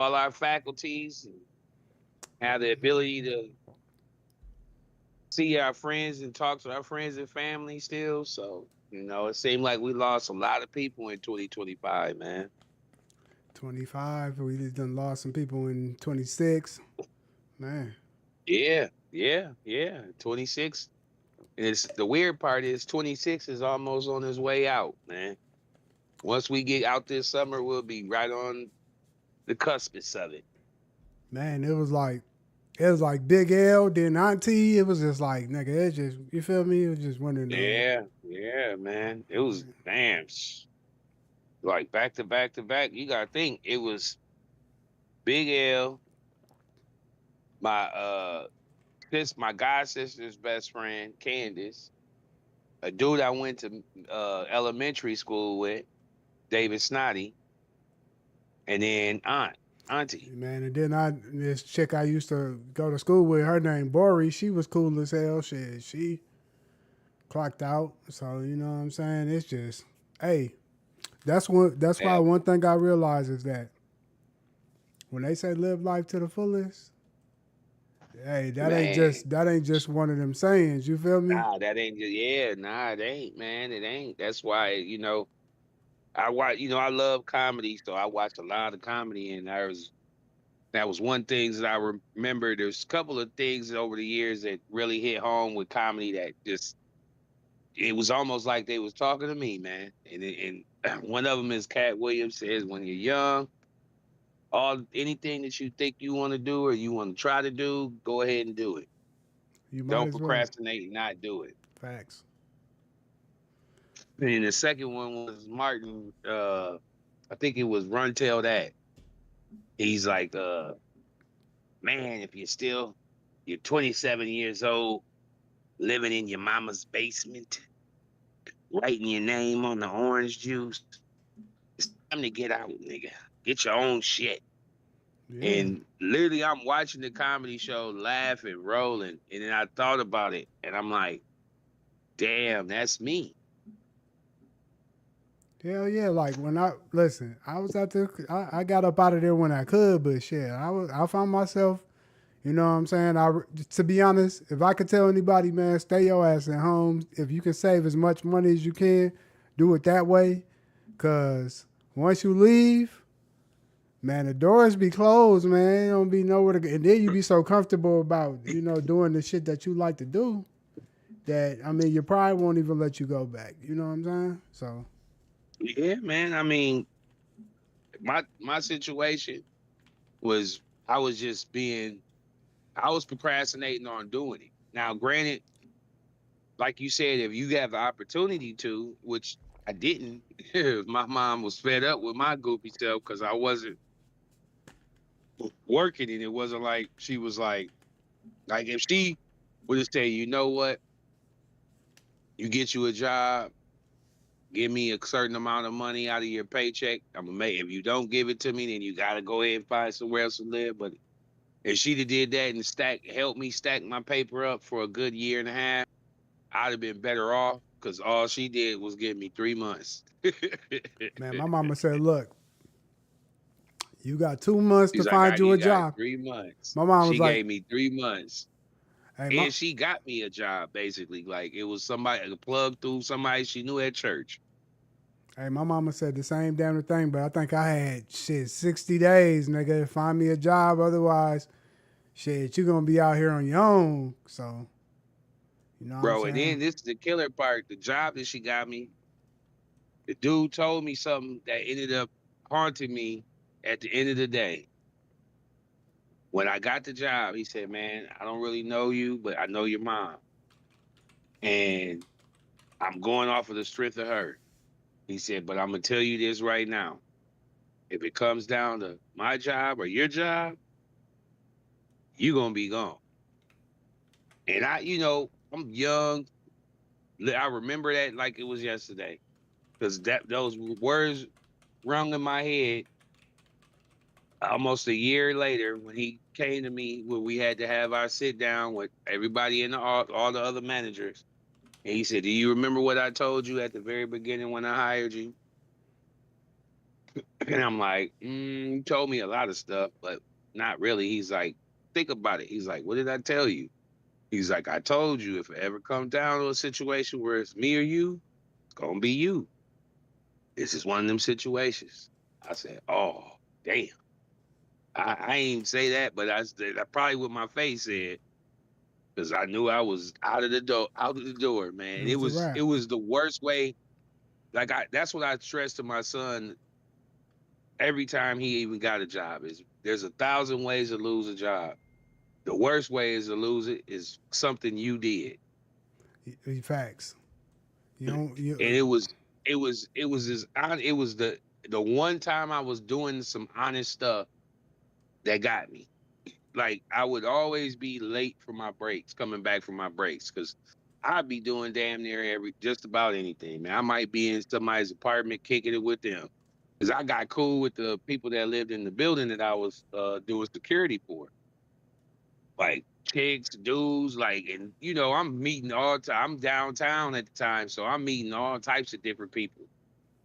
all our faculties and have the ability to see our friends and talk to our friends and family still. So, it seemed like we lost a lot of people in 2025, man. 25. We just done lost some people in 26. Man, Yeah, yeah, yeah. 26. And it's the weird part is 26 is almost on his way out, man. Once we get out this summer, we'll be right on the cuspice of it. man, it was like Big L, then Auntie. It was just like nigga. It just you feel me? It was just one of those. Yeah, yeah, man. It was damn like back to back to back. You gotta think it was Big L, my god sister's best friend, Candace, a dude I went to elementary school with, David Snotty, and then Auntie. Man, and then this chick I used to go to school with, her name Bori. She was cool as hell. Shit, she clocked out. So you know what I'm saying? It's just, hey, That's why Yeah, one thing I realize is that when they say live life to the fullest, hey, man. that ain't just one of them sayings. You feel me? Nah, that ain't yeah, nah, it ain't, man. It ain't. That's why, I watch, I love comedy, so I watch a lot of comedy, and that was one thing that I remember. There's a couple of things over the years that really hit home with comedy that just it was almost like they was talking to me, man. And one of them is Cat Williams says, when you're young, all anything that you think you want to do or you want to try to do, go ahead and do it. You might Don't as well. procrastinate and not do it. Facts. And the second one was Martin. I think it was Run Tell That. He's like, man, if you're 27 years old, living in your mama's basement, writing your name on the orange juice, it's time to get out, nigga. Get your own shit. Yeah. And literally, I'm watching the comedy show, laughing, rolling, and then I thought about it, and I'm like, damn, that's me. Hell yeah. Like when I listen, I was out there. I got up out of there when I could, but shit, I found myself. You know what I'm saying? To be honest, if I could tell anybody, man, stay your ass at home. If you can save as much money as you can, do it that way. Cause once you leave, man, the doors be closed, man. You don't be nowhere to go. And then you be so comfortable about, doing the shit that you like to do that, I mean, you probably won't even let you go back. You know what I'm saying? So, Yeah, man. I mean, my situation was I was just being I was procrastinating on doing it. Now, granted, like you said, if you have the opportunity to, which I didn't, my mom was fed up with my goofy self because I wasn't working, and it wasn't like she was like if she would have said, you know what, you get you a job, give me a certain amount of money out of your paycheck, I'm gonna make. If you don't give it to me, then you gotta go ahead and find somewhere else to live. But if she'd have did that and helped me stack my paper up for a good year and a half, I'd have been better off because all she did was give me 3 months. man, my mama said, look, you got 2 months to She's like, find you a you got job. 3 months. My mom was She like, gave me 3 months. hey, And she got me a job basically. Like it was somebody a plug through somebody she knew at church. my mama said the same damn thing, but I think I had shit 60 days, nigga, to find me a job. Otherwise, shit, you gonna be out here on your own. So, you know what I'm Bro, and saying? then this is the killer part. The job that she got me, the dude told me something that ended up haunting me at the end of the day. When I got the job, he said, man, I don't really know you, but I know your mom. And I'm going off of the strength of her. He said, but I'm gonna tell you this right now. If it comes down to my job or your job, you're gonna be gone. And I'm young. I remember that like it was yesterday. Because those words rung in my head almost a year later when he came to me when we had to have our sit down with everybody in all the other managers. And he said, do you remember what I told you at the very beginning when I hired you? And I'm like, you told me a lot of stuff, but not really. He's like, think about it. He's like, what did I tell you? He's like, I told you if it ever comes down to a situation where it's me or you, it's gonna be you. This is one of them situations. I said, oh, damn. I ain't say that, but I said I probably what my face said because I knew I was out of the door, It man. was a It wrap. was the worst way. Like that's what I stress to my son every time he even got a job is there's 1,000 ways to lose a job. The worst way is to lose it is something you did. Facts. You don't. And it was the one time I was doing some honest stuff that got me. Like I would always be late for my breaks, coming back from my breaks, because I'd be doing damn near every just about anything, man. I might be in somebody's apartment kicking it with them. Cause I got cool with the people that lived in the building that I was doing security for. Like chicks, dudes, like, and I'm meeting all time. I'm downtown at the time, so I'm meeting all types of different people.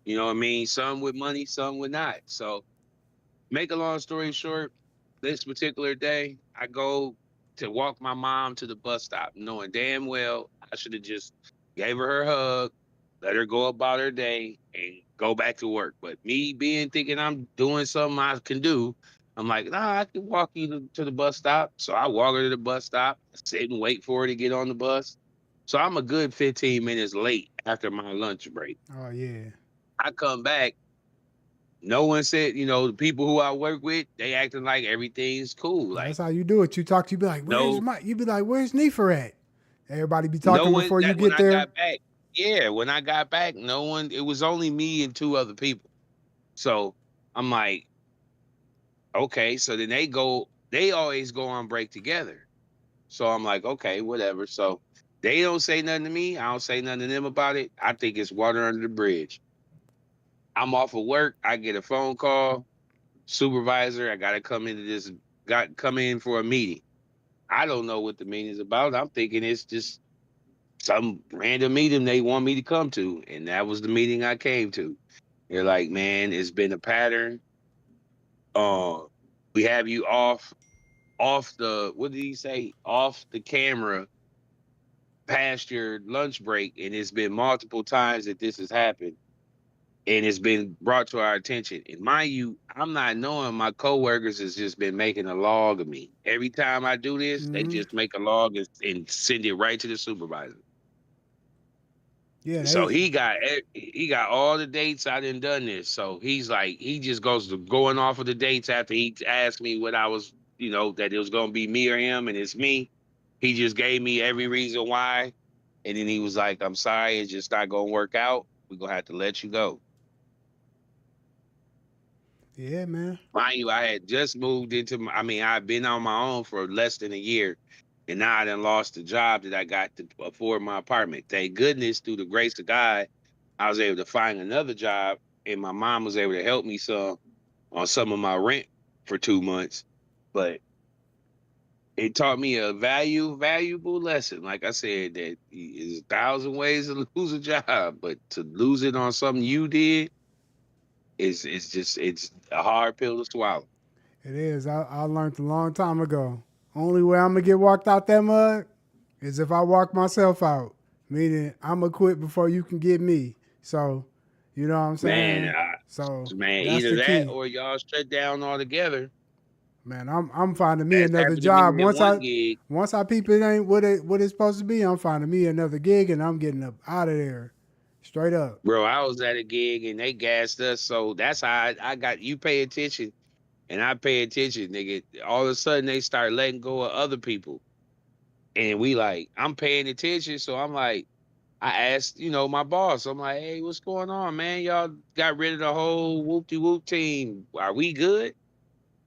You know what I mean? Some with money, some with not. So make a long story short, this particular day, I go to walk my mom to the bus stop, knowing damn well I should have just gave her hug, let her go about her day, and go back to work. But me being thinking I'm doing something I can do, I'm like, nah, I can walk you to the bus stop. So I walk her to the bus stop, sit and wait for her to get on the bus. So I'm a good 15 minutes late after my lunch break. Oh yeah. I come back, no one said, the people who I work with, they acting like everything's cool. Like That's how you do it. You talk. You be like, "Where's no, my?" You be like, "Where's Nefer at?" Everybody be no talking one before you that when get I there. got back, yeah, when I got back, no one. It was only me and two other people. So I'm like, okay. So then they go. They always go on break together. So I'm like, okay, whatever. So they don't say nothing to me. I don't say nothing to them about it. I think it's water under the bridge. I'm off of work. I get a phone call. Supervisor, I gotta come into this. Got come in for a meeting. I don't know what the meeting's about. I'm thinking it's just some random meeting they want me to come to. And that was the meeting I came to. They're like, man, it's been a pattern. Uh, we have you off the what did he say? Off the camera past your lunch break, and it's been multiple times that this has happened. And it's been brought to our attention. And mind you, I'm not knowing my coworkers has just been making a log of me. Every time I do this, they Hmm. just make a log and send it right to the supervisor. Yeah, So they. he got all the dates I done this. So he's like he just goes to going off of the dates after he asked me what I was, that it was gonna be me or him, and it's me. He just gave me every reason why, and then he was like, "I'm sorry, it's just not gonna work out. We're gonna have to let you go." Yeah, man. Mind you, I had just moved I mean, I've been on my own for less than a year, and now I done lost the job that I got to afford my apartment. Thank goodness, through the grace of God, I was able to find another job, and my mom was able to help me some on some of my rent for 2 months. But it taught me a valuable lesson. Like I said, that is 1,000 ways to lose a job, but to lose it on something you did it's a hard pill to swallow. It is. I learned a long time ago. Only way I'm gonna get walked out that mud is if I walk myself out. Meaning I'm gonna quit before you can get me. So, you know what I'm Man, saying? So that's either the that key. or y'all shut down altogether. Man, I'm finding me That's another happened to me job. in one gig, Once I peep it ain't what it's supposed to be, I'm finding me another gig and I'm getting up out of there. Straight up. bro. I was at a gig and they gassed us, so that's how I got you pay attention and I pay attention, nigga. All of a sudden they start letting go of other people, and we like I'm paying attention, so I'm like I asked, my boss, I'm like, hey, what's going on, man? Y'all got rid of the whole whoop de whoop team. Are we good?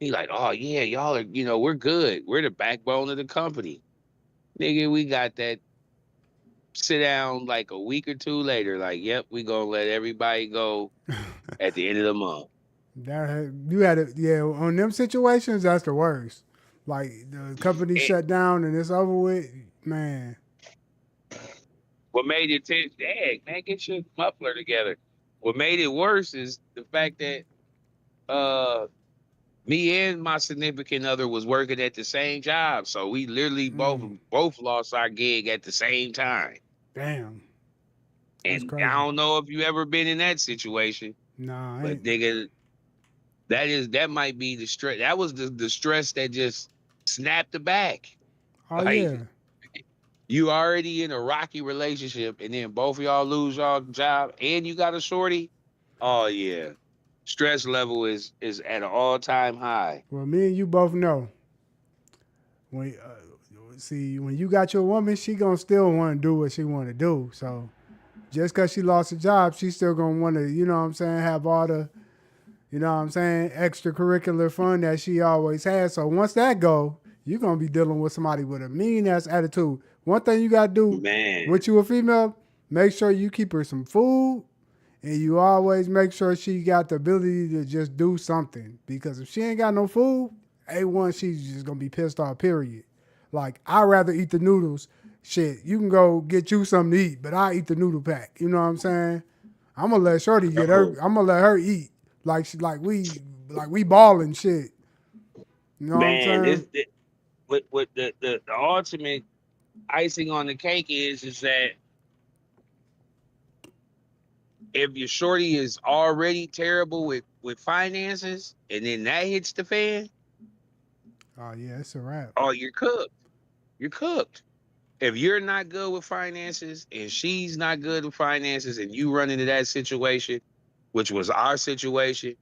He like, oh yeah, y'all are, we're good. We're the backbone of the company. Nigga, we got that sit down like a week or two later, like, yep, we gonna let everybody go at the end of the month. You had it, yeah. On them situations, that's the worst. Like the company It, shut down and it's over with. Man, what made it dang, man, get your muffler together. What made it worse is the fact that uh me and my significant other was working at the same job. So we literally both Mm, both lost our gig at the same time. damn, that's And I crazy. don't know if you ever been in that situation, Nah, I but ain't. nigga, that might be the stress. That was the stress that just snapped the back. Oh Like yeah. you already in a rocky relationship, and then both of y'all lose y'all job, and you got a shorty. Oh yeah, stress level is at an all time high. Well, me and you both know when see when you got your woman, she gonna still want to do what she want to do. So just because she lost a job, she still gonna want to, you know what I'm saying, have all the, you know what I'm saying, extracurricular fun that she always had. So once that go, you're gonna be dealing with somebody with a mean ass attitude. One thing you gotta do Man, with you a female, make sure you keep her some food and you always make sure she got the ability to just do something. Because if she ain't got no food, A1, she's just gonna be pissed off, period. Like, I'd rather eat the noodles. Shit, you can go get you something to eat, but I eat the noodle pack. You know what I'm saying? I'm gonna let Shorty get her. bro, I'm gonna let her eat like she, like we balling shit. You know what I'm man, saying? what the ultimate icing on the cake is that if your shorty is already terrible with finances, and then that hits the fan, Oh yeah, it's a wrap. oh, you're cooked. You're cooked. If you're not good with finances and she's not good with finances and you run into that situation, which was our situation,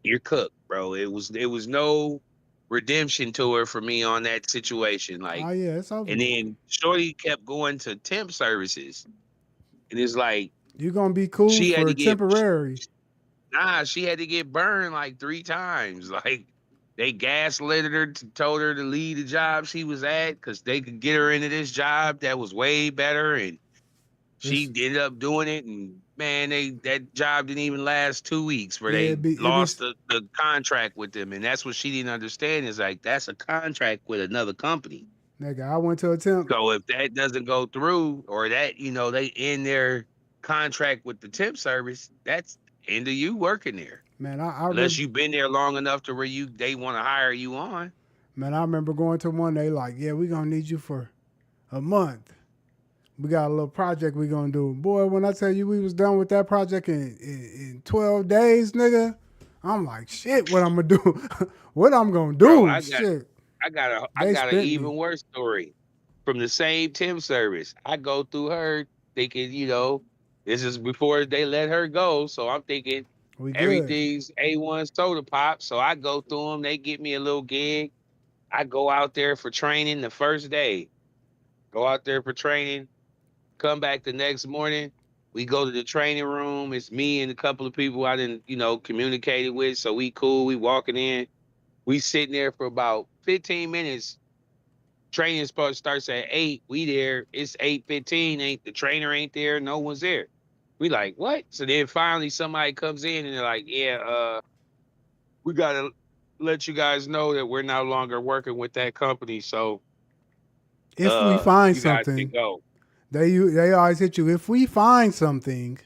you're cooked, bro. It was no redemption to her for me on that situation. Oh Like, yeah, it's over and with. then Shorty kept going to temp services. And it's like You're gonna be cool she had for to get temporary. she had to get burned like 3 times. Like they gaslit her, told her to leave the job she was at because they could get her into this job that was way better, and she It's ended up doing it. And man, that job didn't even last 2 weeks, where yeah, they it be lost the contract with them, and that's what she didn't understand. Is like that's a contract with another company. nigga. I went to a temp. So if that doesn't go through, or that they end their contract with the temp service, that's end of you working there. Man, I Unless remember. you've been there long enough to where they want to hire you on. Man, I remember going to one. They like, yeah, we gonna need you for a month. We got a little project we gonna do. Boy, when I tell you we was done with that project in 12 days, nigga, I'm like, shit, what I'm gonna do? What I'm gonna Bro, do? Shit. I They got an spent even me. worse story from the same temp service. I go through her thinking, this is before they let her go. So I'm thinking We good. everything's A1 soda pop. So I go through them. They get me a little gig. I go out there for training the first day. Go out there for training. Come back the next morning. We go to the training room. It's me and a couple of people I didn't, communicated with. So we cool. We walking in. We sitting there for about 15 minutes. Training starts at 8. We there. It's 8:15. Ain't the trainer ain't there? No one's there. We like what? So then finally somebody comes in and they're like, yeah, we gotta let you guys know that we're no longer working with that company. So If we find you guys can something, go. they always hit you. If we find something,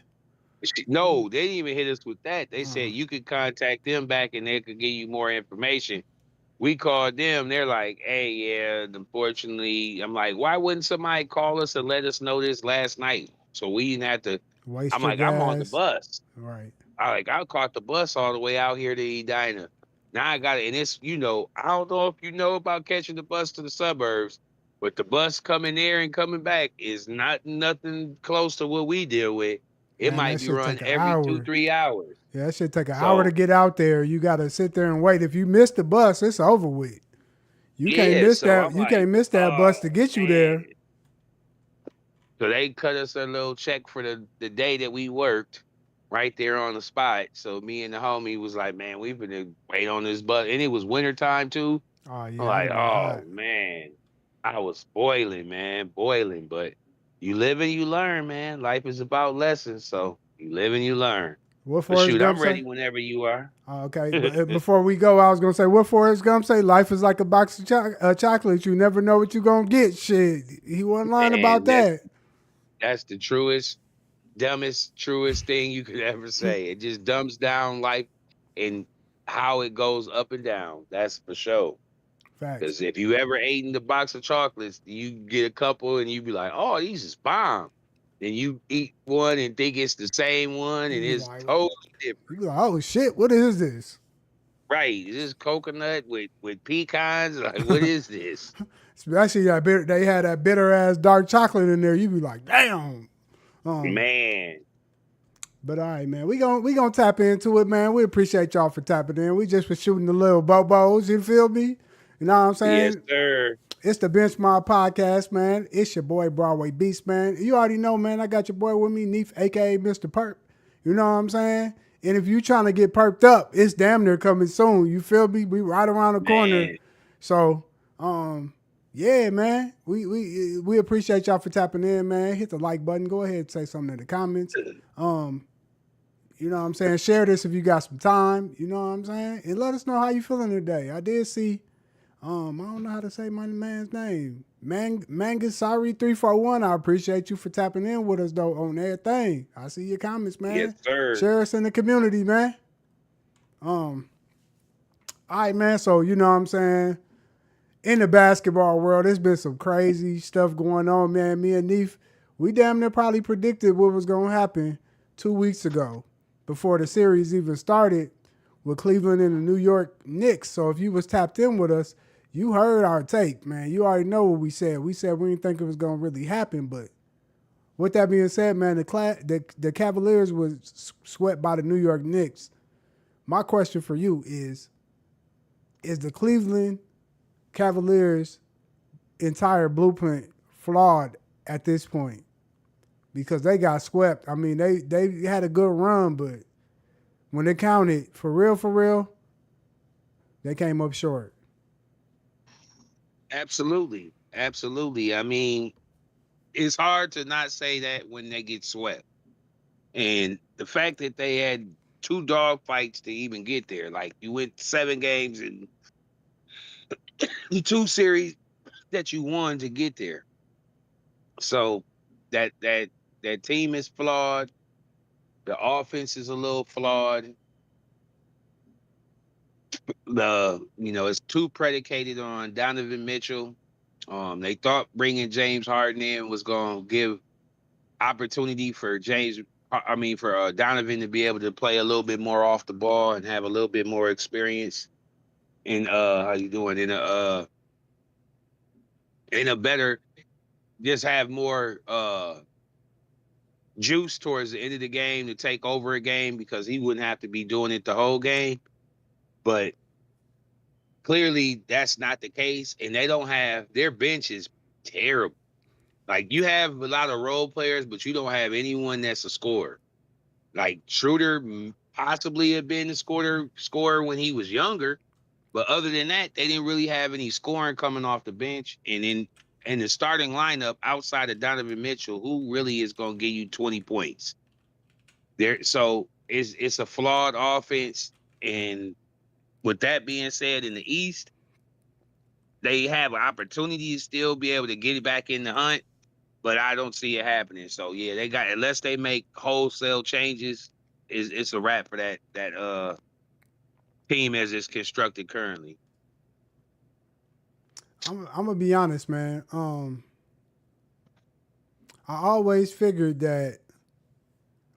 No, they didn't even hit us with that. They uh, said you could contact them back and they could give you more information. We called them. They're like, hey, yeah, unfortunately. I'm like, why wouldn't somebody call us and let us know this last night? So we didn't have to. I'm waste your like, I'm on the gas. bus. Right. I caught the bus all the way out here to Edina. Now I got it. And it's, I don't know if you know about catching the bus to the suburbs, but the bus coming there and coming back is not nothing close to what we deal with. It Man, might that be should run take an every two, hour. 3 hours. Yeah, that should take an hour to So get out there. You gotta sit there and wait. If you miss the bus, it's over with. You can't yeah, miss so that. I'm You like, can't miss that oh bus to get you man. there. So they cut us a little check for the day that we worked right there on the spot. So me and the homie was like, man, we've been to wait on this bus. And it was wintertime too. Oh I'm yeah, that'd like, have been oh hot. man. I was boiling, man, boiling. But you live and you learn, man. Life is about lessons. So you live and you learn. What But Forrest shoot, Gump I'm say? ready whenever you are. Okay, but before we go, I was gonna say what Forrest Gump say. Life is like a box of chocolates. You never know what you gonna get. Shit, he wasn't lying about And that. that's the truest, dumbest, truest thing you could ever say. It just dumbs down life. and how it goes up and down. That's for sure. Facts. Because if you ever ate in the box of chocolates, you get a couple and you be like, "Oh, these is bomb." Then you eat one and think it's the same one, You and be it's like, totally different. oh shit, what is this? Right? Is this coconut with pecans? Like, what is this? Especially that bitter, they had that bitter ass dark chocolate in there. You be like, damn. Um, Man, but all right, man, we gonna tap into it, man. We appreciate y'all for tapping in. We just was shooting the little bobos. You feel me? You know what I'm yes, saying? sir. It's the Benchmark Podcast, man. It's your boy Broadway Beast, man. You already know, man. I got your boy with me, Neef, aka Mr. Perp. You know what I'm saying? And if you trying to get perked up, it's damn near coming soon. You feel me? We right around the corner. Man, So, yeah, man. We appreciate y'all for tapping in, man. Hit the like button. Go ahead and say something in the comments. Um, you know what I'm saying? Share this if you got some time. You know what I'm saying? And let us know how you feeling today. I did see I don't know how to say my man's name. Mangasari 341. I appreciate you for tapping in with us though on everything. I see your comments, yes, man. sir. Share us in the community, man. Um, all right, man. So you know what I'm saying? In the basketball world, there's been some crazy stuff going on, man. Me and Neef, we damn near probably predicted what was gonna happen 2 weeks ago before the series even started with Cleveland and the New York Knicks. So if you was tapped in with us, you heard our take, man. You already know what we said. We said we didn't think it was gonna really happen, but with that being said, man, the Cavaliers was swept by the New York Knicks. My question for you is the Cleveland Cavaliers entire blueprint flawed at this point? Because they got swept. I mean, they had a good run, but when it counted for real, they came up short. Absolutely, absolutely. I mean, it's hard to not say that when they get swept, and the fact that they had two dog fights to even get there. Like you went 7 games and the two series that you won to get there. So that team is flawed. The offense is a little flawed. It's too predicated on Donovan Mitchell. They thought bringing James Harden in was going to give opportunity for Donovan to be able to play a little bit more off the ball and have a little bit more experience in how you doing in a better, just have more juice towards the end of the game to take over a game because he wouldn't have to be doing it the whole game. But clearly that's not the case, and they don't have their bench is terrible. Like you have a lot of role players, but you don't have anyone that's a scorer. Like Schroeder possibly had been a scorer when he was younger, but other than that, they didn't really have any scoring coming off the bench. And in the starting lineup outside of Donovan Mitchell, who really is going to give you 20 points there? So it's a flawed offense. And with that being said, in the East, they have an opportunity to still be able to get it back in the hunt, but I don't see it happening. So yeah, they got unless they make wholesale changes, it's a wrap for that team as it's constructed currently. I'm gonna be honest, man. I always figured that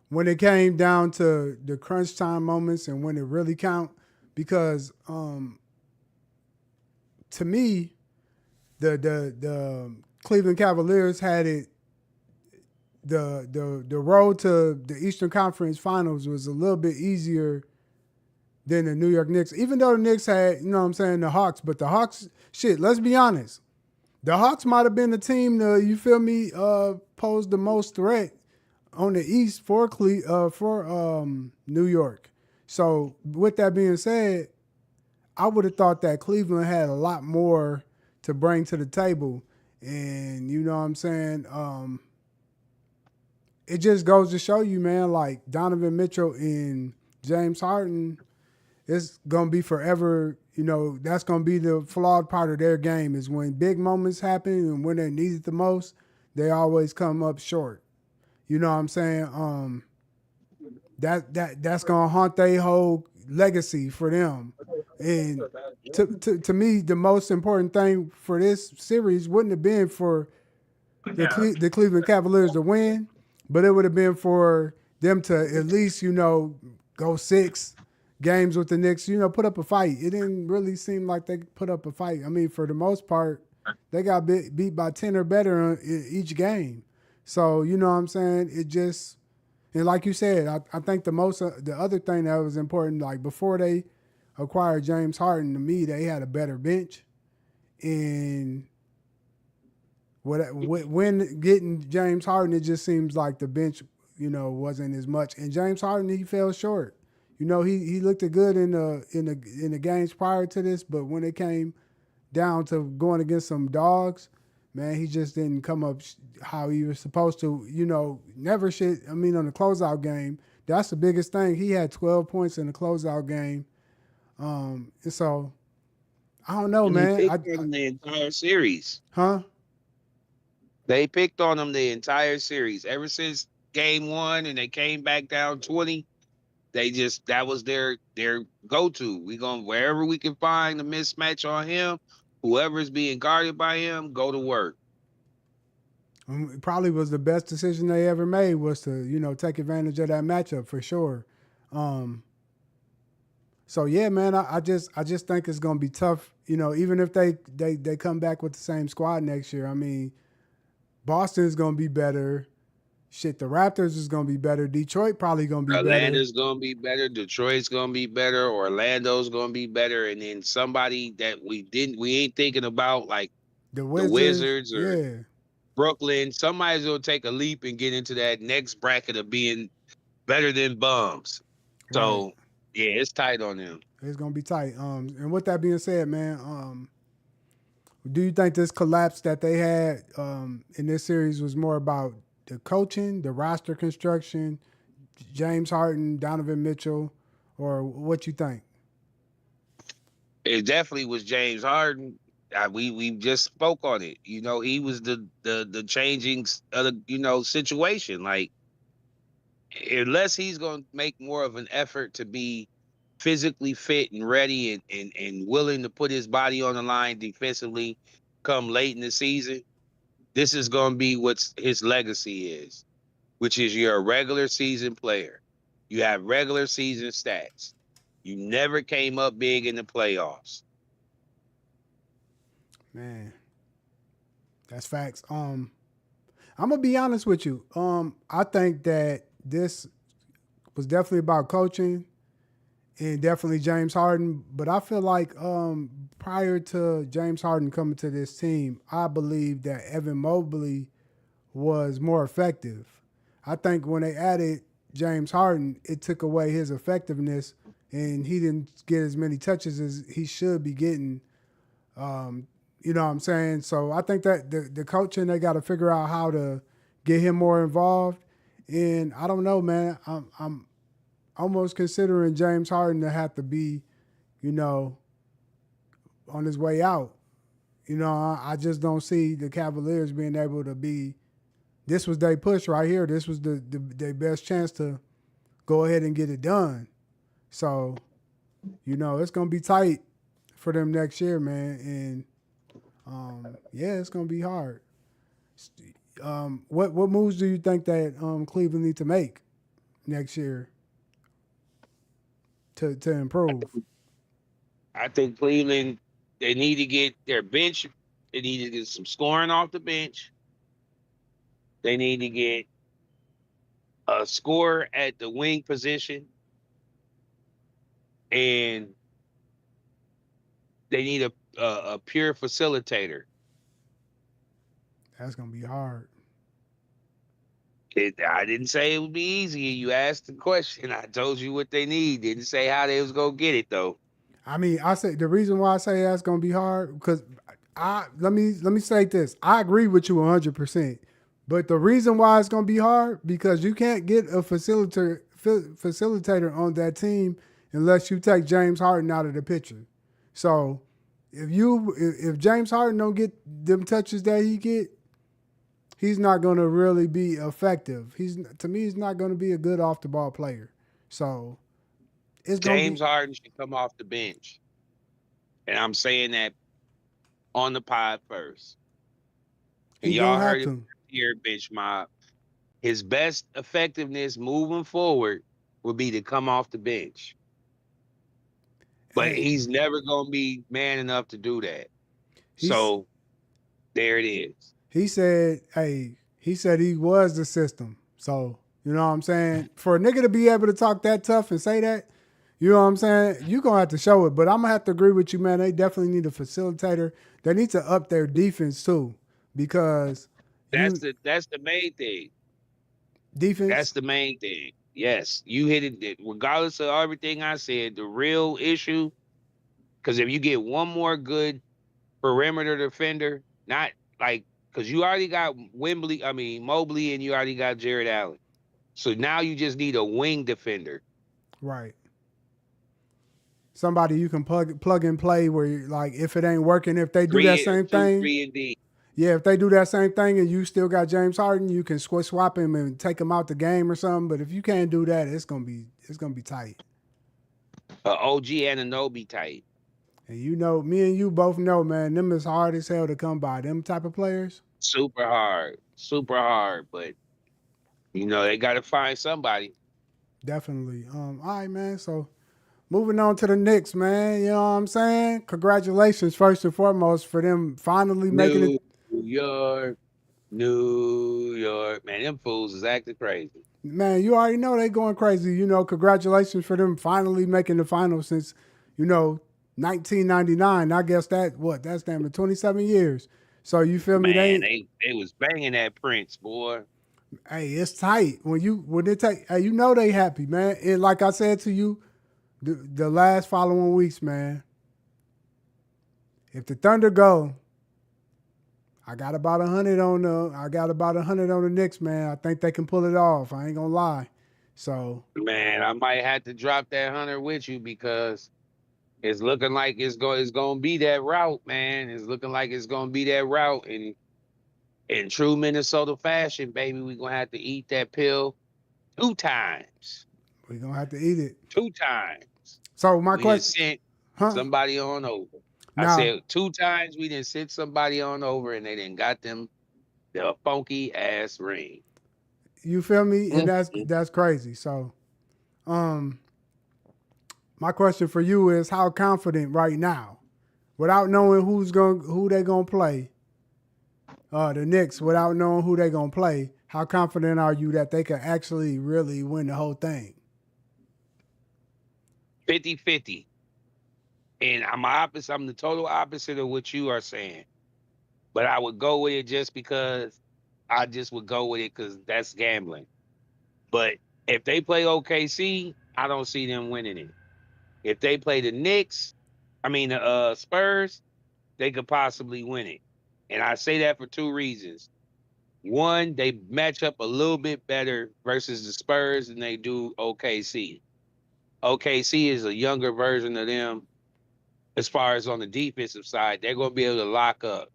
when it came down to the crunch time moments and when it really count, because to me, the Cleveland Cavaliers had it. The road to the Eastern Conference Finals was a little bit easier than the New York Knicks, even though the Knicks had, you know what I'm saying, the Hawks. But the Hawks, shit, let's be honest. The Hawks might have been the team that, you feel me, posed the most threat on the East for New York. So with that being said, I would have thought that Cleveland had a lot more to bring to the table. And you know what I'm saying? It just goes to show you, man, like Donovan Mitchell and James Harden, it's gonna be forever. You know, that's gonna be the flawed part of their game is when big moments happen and when they're needed the most, they always come up short. You know what I'm saying? That's gonna haunt their whole legacy for them. And to me, the most important thing for this series wouldn't have been for the Cleveland Cavaliers to win, but it would have been for them to at least, go 6 games with the Knicks, put up a fight. It didn't really seem like they put up a fight. I mean, for the most part, they got beat by 10 or better in each game. So, you know what I'm saying? It just, and like you said, I think the other thing that was important, like before they acquired James Harden, to me, they had a better bench. And when getting James Harden, it just seems like the bench, wasn't as much. And James Harden, he fell short. He looked good in the games prior to this, but when it came down to going against some dogs, man, he just didn't come up how he was supposed to. Never shit. I mean, on the closeout game, that's the biggest thing. He had 12 points in the closeout game. And so I don't know, And they man. picked on him the entire series. Huh? They picked on him the entire series. Ever since game one and they came back down 20, that was their go-to. We going wherever we can find a mismatch on him, whoever's being guarded by him, go to work. It probably was the best decision they ever made was to take advantage of that matchup for sure. Um, so yeah, man, I just think it's gonna be tough. Even if they come back with the same squad next year. I mean, Boston's gonna be better. Shit, the Raptors is gonna be better. Detroit probably gonna be better. Atlanta's gonna be better. Detroit's gonna be better. Orlando's gonna be better. And then somebody that we ain't thinking about, like The the Wizards, Wizards or yeah, Brooklyn. Somebody's gonna take a leap and get into that next bracket of being better than bums. right. So yeah, it's tight on them. It's gonna be tight. And with that being said, man, do you think this collapse that they had in this series was more about the coaching, the roster construction, James Harden, Donovan Mitchell, or what you think? It definitely was James Harden. We just spoke on it. He was the changing of the situation. Like unless he's going to make more of an effort to be physically fit and ready and willing to put his body on the line defensively come late in the season, this is going to be what his legacy is, which is you're a regular season player. You have regular season stats. You never came up big in the playoffs. Man, that's facts. I'm gonna be honest with you. I think that this was definitely about coaching and definitely James Harden. But I feel like prior to James Harden coming to this team, I believe that Evan Mobley was more effective. I think when they added James Harden, it took away his effectiveness, and he didn't get as many touches as he should be getting. You know what I'm saying? So I think that the coaching, they got to figure out how to get him more involved. And I don't know, man. I'm almost considering James Harden to have to be, you know, on his way out. I just don't see the Cavaliers being able to be. This was their push right here. This was their best chance to go ahead and get it done. So, it's gonna be tight for them next year, man. And yeah, it's gonna be hard. What moves do you think that Cleveland need to make next year to improve? I think Cleveland, they need to get their bench. They need to get some scoring off the bench. They need to get a scorer at the wing position, and they need a pure facilitator. That's gonna be hard. I didn't say it would be easy. You asked the question. I told you what they need. Didn't say how they was gonna get it though. I mean, I say the reason why I say that's gonna be hard because let me say this. I agree with you 100%. But the reason why it's gonna be hard because you can't get a facilitator on that team unless you take James Harden out of the picture. So if James Harden don't get them touches that he get, he's not gonna really be effective. He's not gonna be a good off the ball player. So It's gonna James be. Harden should come off the bench. And I'm saying that on the pod first. And He y'all gonna have heard it to. here, bench mob. His best effectiveness moving forward would be to come off the bench. But Hey, he's never gonna be man enough to do that. he's So there it is. he said, hey, he said he was the system. So you know what I'm saying. For a nigga to be able to talk that tough and say that, you know what I'm saying. You gonna have to show it. But I'm gonna have to agree with you, man. They definitely need a facilitator. They need to up their defense too, because you That's the main thing. defense. That's the main thing. Yes, you hit it. Regardless of everything I said, the real issue, because if you get one more good perimeter defender, not like, because you already got Mobley, and you already got Jared Allen. So now you just need a wing defender. Right. Somebody you can plug and play where like if it ain't working, if they do that Three or same two, thing, 3 and D. yeah, if they do that same thing and you still got James Harden, you can swap him and take him out the game or something. But if you can't do that, it's gonna be tight. OG Ananobi type. And you know, me and you both know, man, them is hard as hell to come by. Them type of players, Super hard. Super hard. But they gotta find somebody. definitely. All right, man. So moving on to the Knicks, man. You know what I'm saying? Congratulations, first and foremost, for them finally making it. New York. New York. Man, them fools is acting crazy. Man, you already know they going crazy. You know, congratulations for them finally making the finals since, you know, 1999. I guess that's damn it, 27 years. So you feel me? Man, They, they was banging that Prince, boy. hey, it's tight when they take. Hey, you know they happy, man. And like I said to you, the last following weeks, man. If the Thunder go, I got about 100 on the Knicks, man. I think they can pull it off. I ain't gonna lie. So Man, I might have to drop that 100 with you because it's looking like it's gonna be that route, man. It's looking like it's gonna be that route. And in true Minnesota fashion, baby, we're gonna have to eat that pill 2 times. we're gonna have to eat it. 2 times. So my We didn't question, sent huh? somebody on over. I Now, said 2 times we didn't send somebody on over and they didn't got them the funky ass ring. you feel me? And Mm, that's mm. that's crazy. So, um, my question for you is, how confident right now, without knowing who they gonna play, the Knicks, without knowing who they gonna play, how confident are you that they can actually really win the whole thing? 50-50. And I'm opposite. I'm the total opposite of what you are saying. But I would go with it just because I just would go with it because that's gambling. But if they play OKC, I don't see them winning it. If they play the Knicks, the Spurs, they could possibly win it. And I say that for 2 reasons. One, they match up a little bit better versus the Spurs than they do OKC. OKC is a younger version of them as far as on the defensive side. They're going to be able to lock up.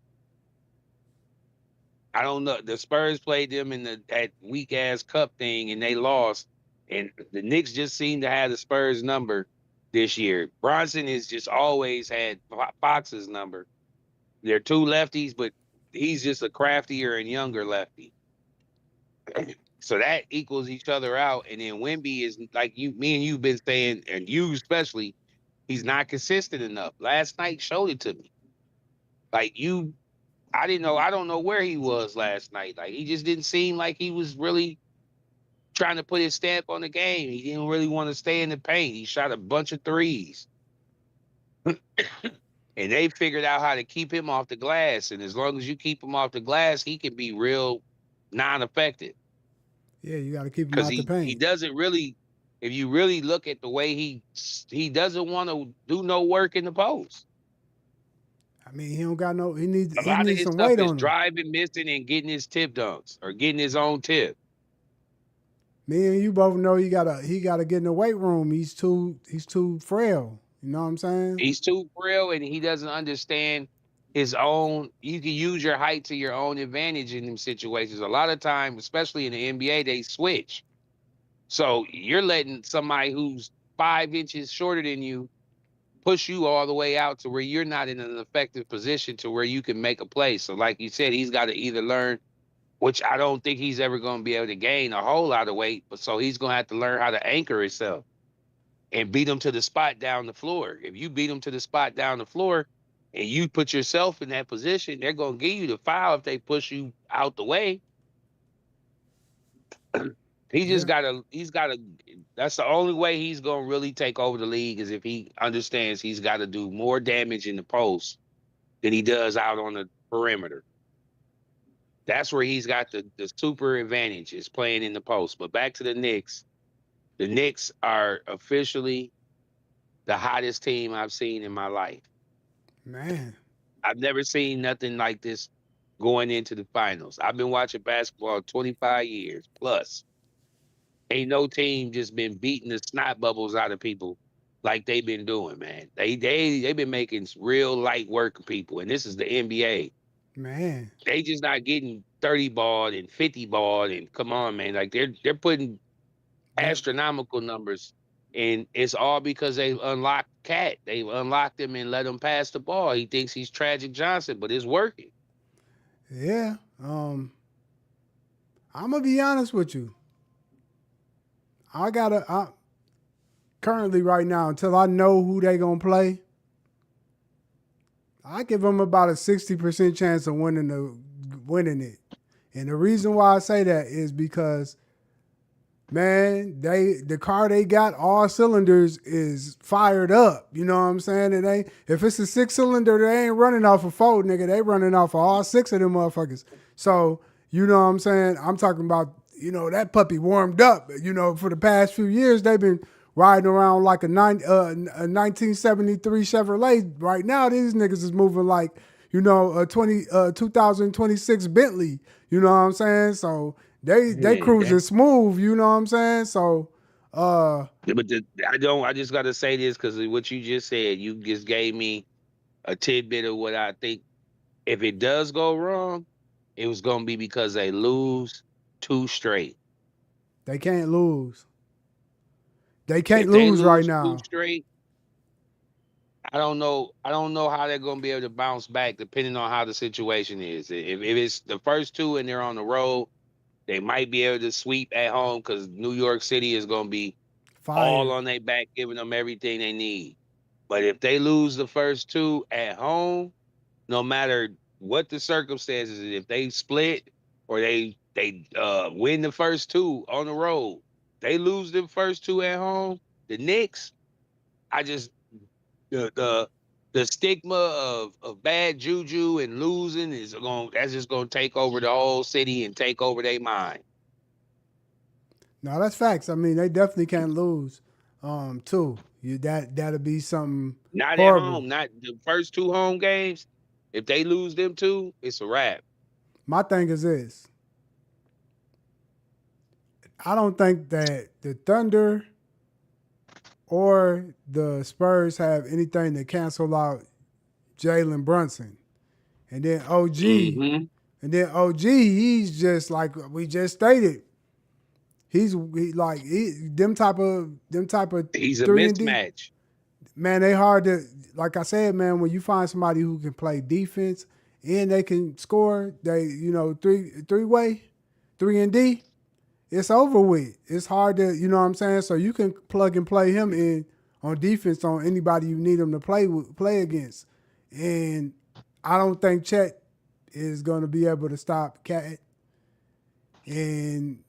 I don't know. The Spurs played them in that weak ass cup thing and they lost. And the Knicks just seem to have the Spurs number this year. Bronson has just always had Fox's number. They're two lefties, but he's just a craftier and younger lefty. So that equals each other out. And then Wemby is like me and you've been saying, and you especially, he's not consistent enough. Last night showed it to me. Like I didn't know. I don't know where he was last night. Like he just didn't seem like he was really trying to put his stamp on the game. He didn't really want to stay in the paint. He shot a bunch of threes, and they figured out how to keep him off the glass. And as long as you keep him off the glass, he can be real non-effective Yeah, you got to keep them because out the he paint. doesn't really. If you really look at the way he doesn't want to do no work in the post. I mean, he don't got no. He needs A he lot of needs his some stuff weight is on him. driving, missing, and getting his tip dunks or getting his own tip. Me and you both know he gotta get in the weight room. He's too frail. You know what I'm saying? He's too frail and he doesn't understand his own. You can use your height to your own advantage in them situations. A lot of times, especially in the NBA, they switch. So you're letting somebody who's 5 inches shorter than you, push you all the way out to where you're not in an effective position to where you can make a play. So, like you said, he's got to either learn, which I don't think he's ever going to be able to gain a whole lot of weight, but so he's going to have to learn how to anchor himself and beat him to the spot down the floor. If you beat him to the spot down the floor and you put yourself in that position, they're going to give you the foul if they push you out the way. He just Yeah, he's gotta, that's the only way he's gonna really take over the league is if he understands he's gotta do more damage in the post than he does out on the perimeter. That's where he's got the super advantage is playing in the post. But back to the Knicks. The Knicks are officially the hottest team I've seen in my life. man. I've never seen nothing like this going into the finals. I've been watching basketball 25 years plus. Ain't no team just been beating the snot bubbles out of people like they've been doing, man. They've been making real light work of people, and this is the NBA. Man. They just not getting 30 ball and 50 ball and come on, man. Like they're putting That astronomical numbers, and it's all because they've unlocked Cat. They've unlocked him and let him pass the ball. He thinks he's Tragic Johnson, but it's working. yeah. I'm gonna be honest with you. I currently right now until I know who they gonna play. I give them about a 60% chance of winning it. And the reason why I say that is because man, the car they got all cylinders is fired up. You know what I'm saying? It ain't if it's a 6 cylinder, they ain't running off a four, nigga. They running off of all six of them motherfuckers. So you know what I'm saying? I'm talking about that puppy warmed up. For the past few years they've been riding around like a 1973 Chevrolet. Right now these niggas is moving like a 2026 Bentley. You know what I'm saying? So they Yeah, cruising smooth, you know what I'm saying? So but I just got to say this because what you just said, you just gave me a tidbit of what I think. If it does go wrong, it was going to be because they lose two straight. they can't lose. They can't If they lose right lose two now. straight, I don't know. I don't know how they're going to be able to bounce back, depending on how the situation is. If it's the first two and they're on the road, they might be able to sweep at home because New York City is going to be all Fire. on their back, giving them everything they need. But if they lose the first two at home, no matter what the circumstances, if they split or they win the first two on the road, they lose the first two at home. The Knicks, I just the the stigma of bad juju and losing that's just gonna take over the whole city and take over their mind. No, that's facts. I mean, they definitely can't lose. Too. That'll be something Not at horrible. home, not the first two home games. If they lose them two, it's a wrap. My thing is this. I don't think that the Thunder or the Spurs have anything to cancel out Jalen Brunson. And then OG. Hmm. And then OG, he's just like we just stated. Them type of He's a 3-and-D. mismatch. Man, they hard to like I said, man, when you find somebody who can play defense and they can score, three-way, 3-and-D, it's over with. It's hard to, you know what I'm saying? So you can plug and play him in on defense on anybody you need him to play against. And I don't think Chet is going to be able to stop Cat. And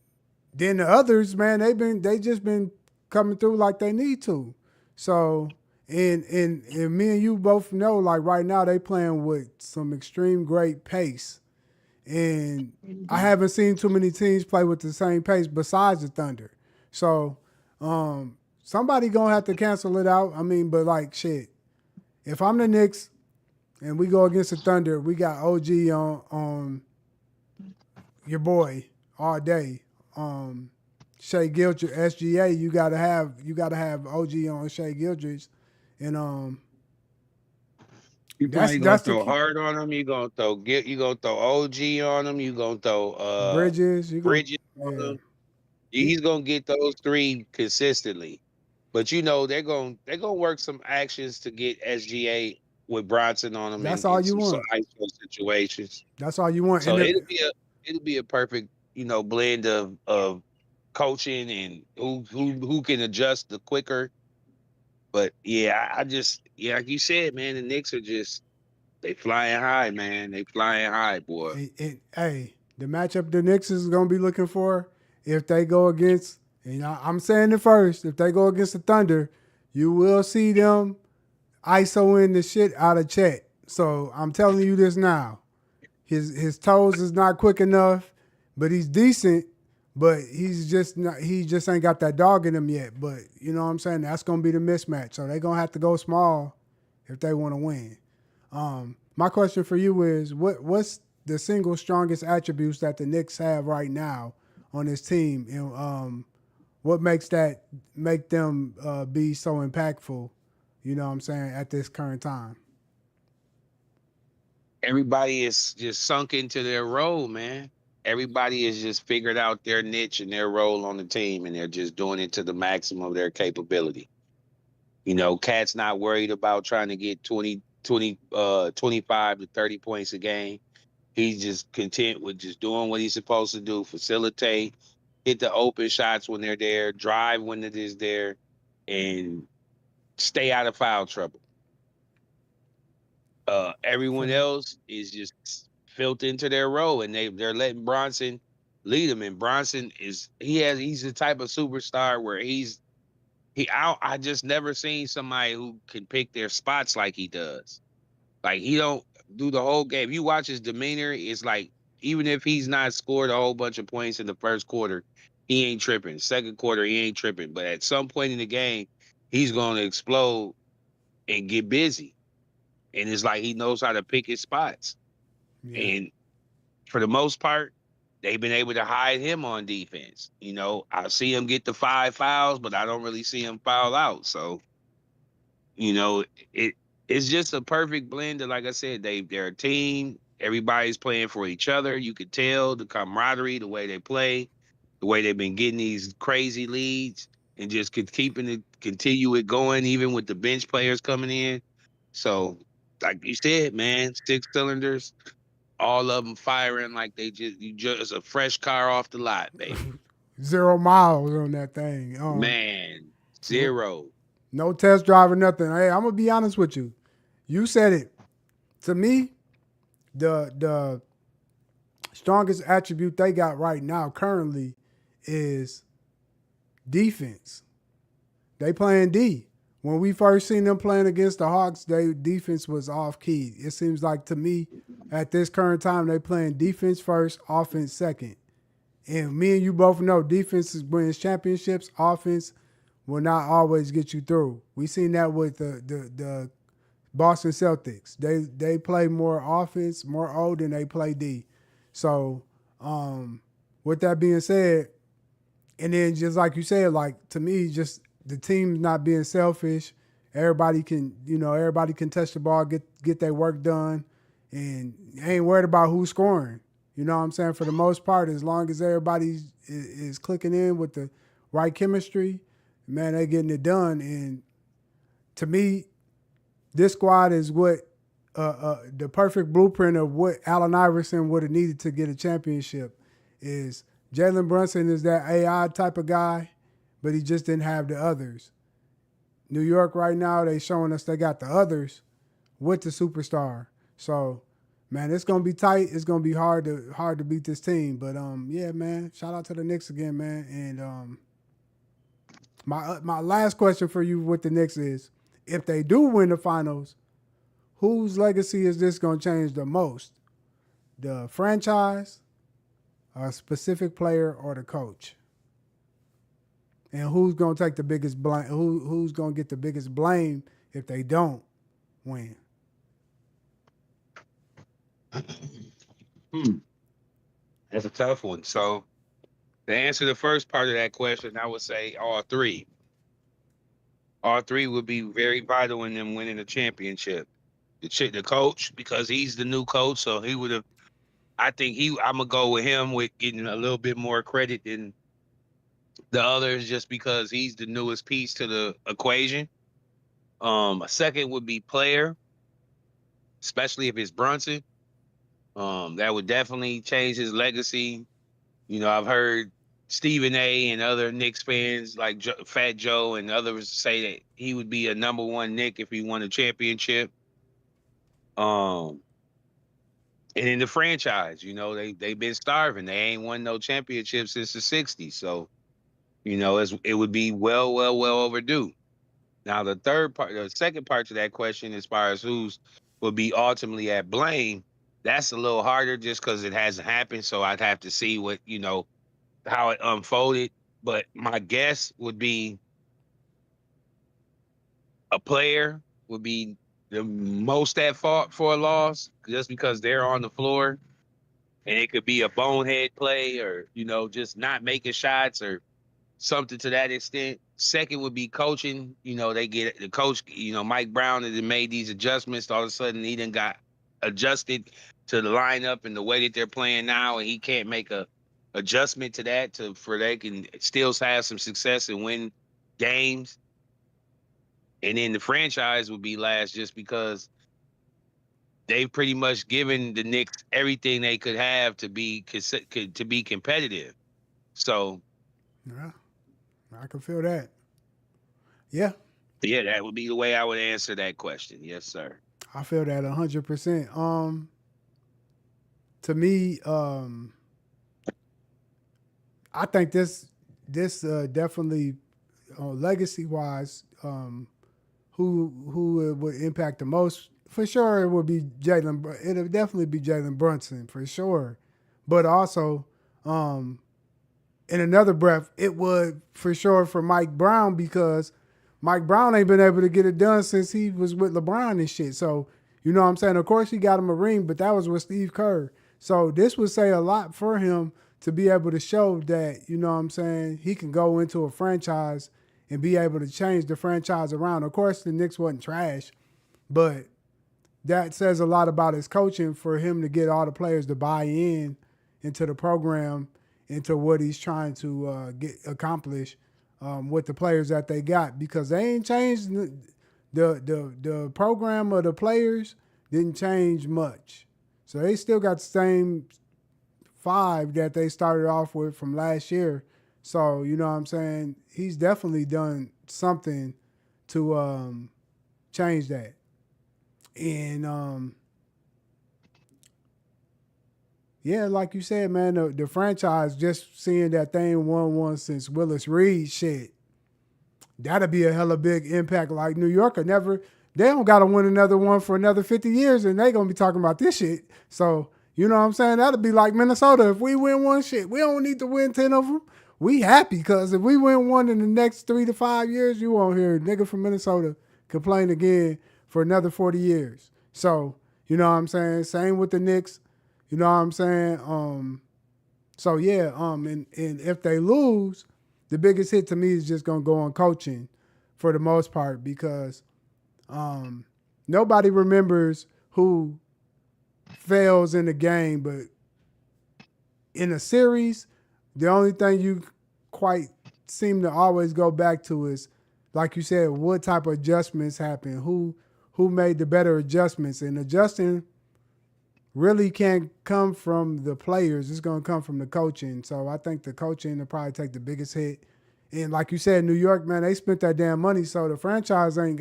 then the others, man, they just been coming through like they need to. So and me and you both know, like right now they playing with some extreme great pace. And I Mhm. haven't seen too many teams play with the same pace besides the Thunder. So somebody gonna have to cancel it out. I mean, but like shit, if I'm the Knicks and we go against the Thunder, we got OG on your boy all day. Shea Gildrich, SGA, you gotta have OG on Shea Gildrich, and You that's probably gonna that's the throw key. hard on him. You gonna throw OG on him. You gonna throw Bridges, you go, Bridges on yeah, him. he, He's gonna get those three consistently. But they're gonna work some actions to get SGA with Bronson on them That's in, all in you some want. ISO situations. That's all you want. So And if, it'll be a perfect, blend of coaching and who can adjust the quicker. But yeah, I just like you said, man, the Knicks are just they flying high, man. They flying high, boy. hey, the matchup the Knicks is gonna be looking for if they go against, and I'm saying it first, if they go against the Thunder, you will see them ISOing the shit out of Chet. So I'm telling you this now. His toes is not quick enough, but he's decent. But he's just not, he just ain't got that dog in him yet. But you know what I'm saying? That's gonna be the mismatch. So they're gonna have to go small if they want to win. My question for you is what's the single strongest attributes that the Knicks have right now on this team, and what make them be so impactful? You know what I'm saying at this current time. Everybody is just sunk into their role, man. Everybody has just figured out their niche and their role on the team, and they're just doing it to the maximum of their capability. Cat's not worried about trying to get 25 to 30 points a game. He's just content with just doing what he's supposed to do, facilitate, hit the open shots when they're there, drive when it is there, and stay out of foul trouble. I feel Everyone that. else is just built into their role, and they're letting Bronson lead them. And Bronson he's the type of superstar where I just never seen somebody who can pick their spots like he does. Like he don't do the whole game. You watch his demeanor, it's like even if he's not scored a whole bunch of points in the first quarter, he ain't tripping. Second quarter, he ain't tripping. But at some point in the game, he's going to explode and get busy. And it's like he knows how to pick his spots. Yeah. And for the most part, they've been able to hide him on defense. I see him get the 5 fouls, but I don't really see him foul out. So, you know, it it's just a perfect blend of, like I said, they're a team. Everybody's playing for each other. You could tell the camaraderie, the way they play, the way they've been getting these crazy leads and just keeping it continue it going, even with the bench players coming in. So, like you said, man, 6 cylinders, all of them firing like you just a fresh car off the lot, baby. 0 miles on that thing. Man, No, zero. no test drive or nothing. Hey, I'm gonna be honest with you. You said it. To me, the strongest attribute they got right now currently is defense. They playing D. When we first seen them playing against the Hawks, their defense was off key. It seems like to me, at this current time, they playing defense first, offense second. And me and you both know defense wins championships. Offense will not always get you through. We seen that with the Boston Celtics. They play more offense, more O than they play D. So, with that being said, and then just like you said, like to me, just the team not being selfish. Everybody can touch the ball, get their work done, and ain't worried about who's scoring. You know what I'm saying? For the most part, as long as everybody is clicking in with the right chemistry, man, they getting it done. And to me, this squad is what the perfect blueprint of what Allen Iverson would have needed to get a championship. Is Jalen Brunson is that AI type of guy, but he just didn't have the others. New York right now, they showing us they got the others with the superstar. So, man, it's gonna be tight. It's gonna be hard to beat this team. But yeah, man, shout out to the Knicks again, man. And my last question for you with the Knicks is, if they do win the finals, whose legacy is this gonna change the most? The franchise, a specific player, or the coach? And who's gonna take the biggest blame? Who's gonna get the biggest blame if they don't win? Hmm, that's a tough one. So to answer the first part of that question, I would say all three. All three would be very vital in them winning the championship. The coach, because he's the new coach, so he would have. I think I'm gonna go with him with getting a little bit more credit than The other is just because he's the newest piece to the equation. A second would be player, especially if it's Brunson. That would definitely change his legacy. You know, I've heard Stephen A. and other Knicks fans like Fat Joe and others say that he would be a number one Knick if he won a championship. Um, and in the franchise, you know, they've been starving. They ain't won no championship since the '60s. So, you know, it would be well overdue. Now, the second part to that question, as far as who's will be ultimately at blame, that's a little harder just because it hasn't happened. So I'd have to see what, you know, how it unfolded. But my guess would be a player would be the most at fault for a loss just because they're on the floor, and it could be a bonehead play or, you know, just not making shots or something to that extent. Second would be coaching. You know, they get the coach, you know, Mike Brown has made these adjustments. All of a sudden, he done got adjusted to the lineup and the way that they're playing now, and he can't make a adjustment to that to for they can still have some success and win games. And then the franchise would be last just because they've pretty much given the Knicks everything they could have to be competitive. So Yeah, I can feel that. Yeah, yeah, that would be the way I would answer that question. Yes, sir. I feel that 100%. To me, I think this definitely legacy wise, who it would impact the most for sure. It would be Jalen. It'll definitely be Jalen Brunson for sure, but also, um, in another breath, it would for sure for Mike Brown because Mike Brown ain't been able to get it done since he was with LeBron and shit. So, you know what I'm saying? Of course, he got him a ring, but that was with Steve Kerr. So, this would say a lot for him to be able to show that, you know what I'm saying, he can go into a franchise and be able to change the franchise around. Of course, the Knicks wasn't trash, but that says a lot about his coaching for him to get all the players to buy in into the program, into what he's trying to get accomplished with the players that they got because they ain't changed the program of the players didn't change much, so they still got the same five that they started off with from last year. So you know what I'm saying, he's definitely done something to change that. And yeah, like you said, man, the franchise just seeing that they ain't won one since Willis Reed, shit, that'll be a hella big impact. Like New York could never, they don't got to win another one for another 50 years, and they gonna be talking about this shit. So you know what I'm saying? That'll be like Minnesota. If we win one, shit, we don't need to win 10 of them. We happy because if we win one in the next 3 to 5 years, you won't hear a nigga from Minnesota complain again for another 40 years. So you know what I'm saying? Same with the Knicks. You know what I'm saying? So yeah, and if they lose, the biggest hit to me is just gonna go on coaching for the most part because um, nobody remembers who fails in the game, but in a series, the only thing you quite seem to always go back to is, like you said, what type of adjustments happen, who made the better adjustments, and adjusting really can't come from the players. It's going to come from the coaching. So I think the coaching will probably take the biggest hit. And like you said, New York, man, they spent that damn money, so the franchise ain't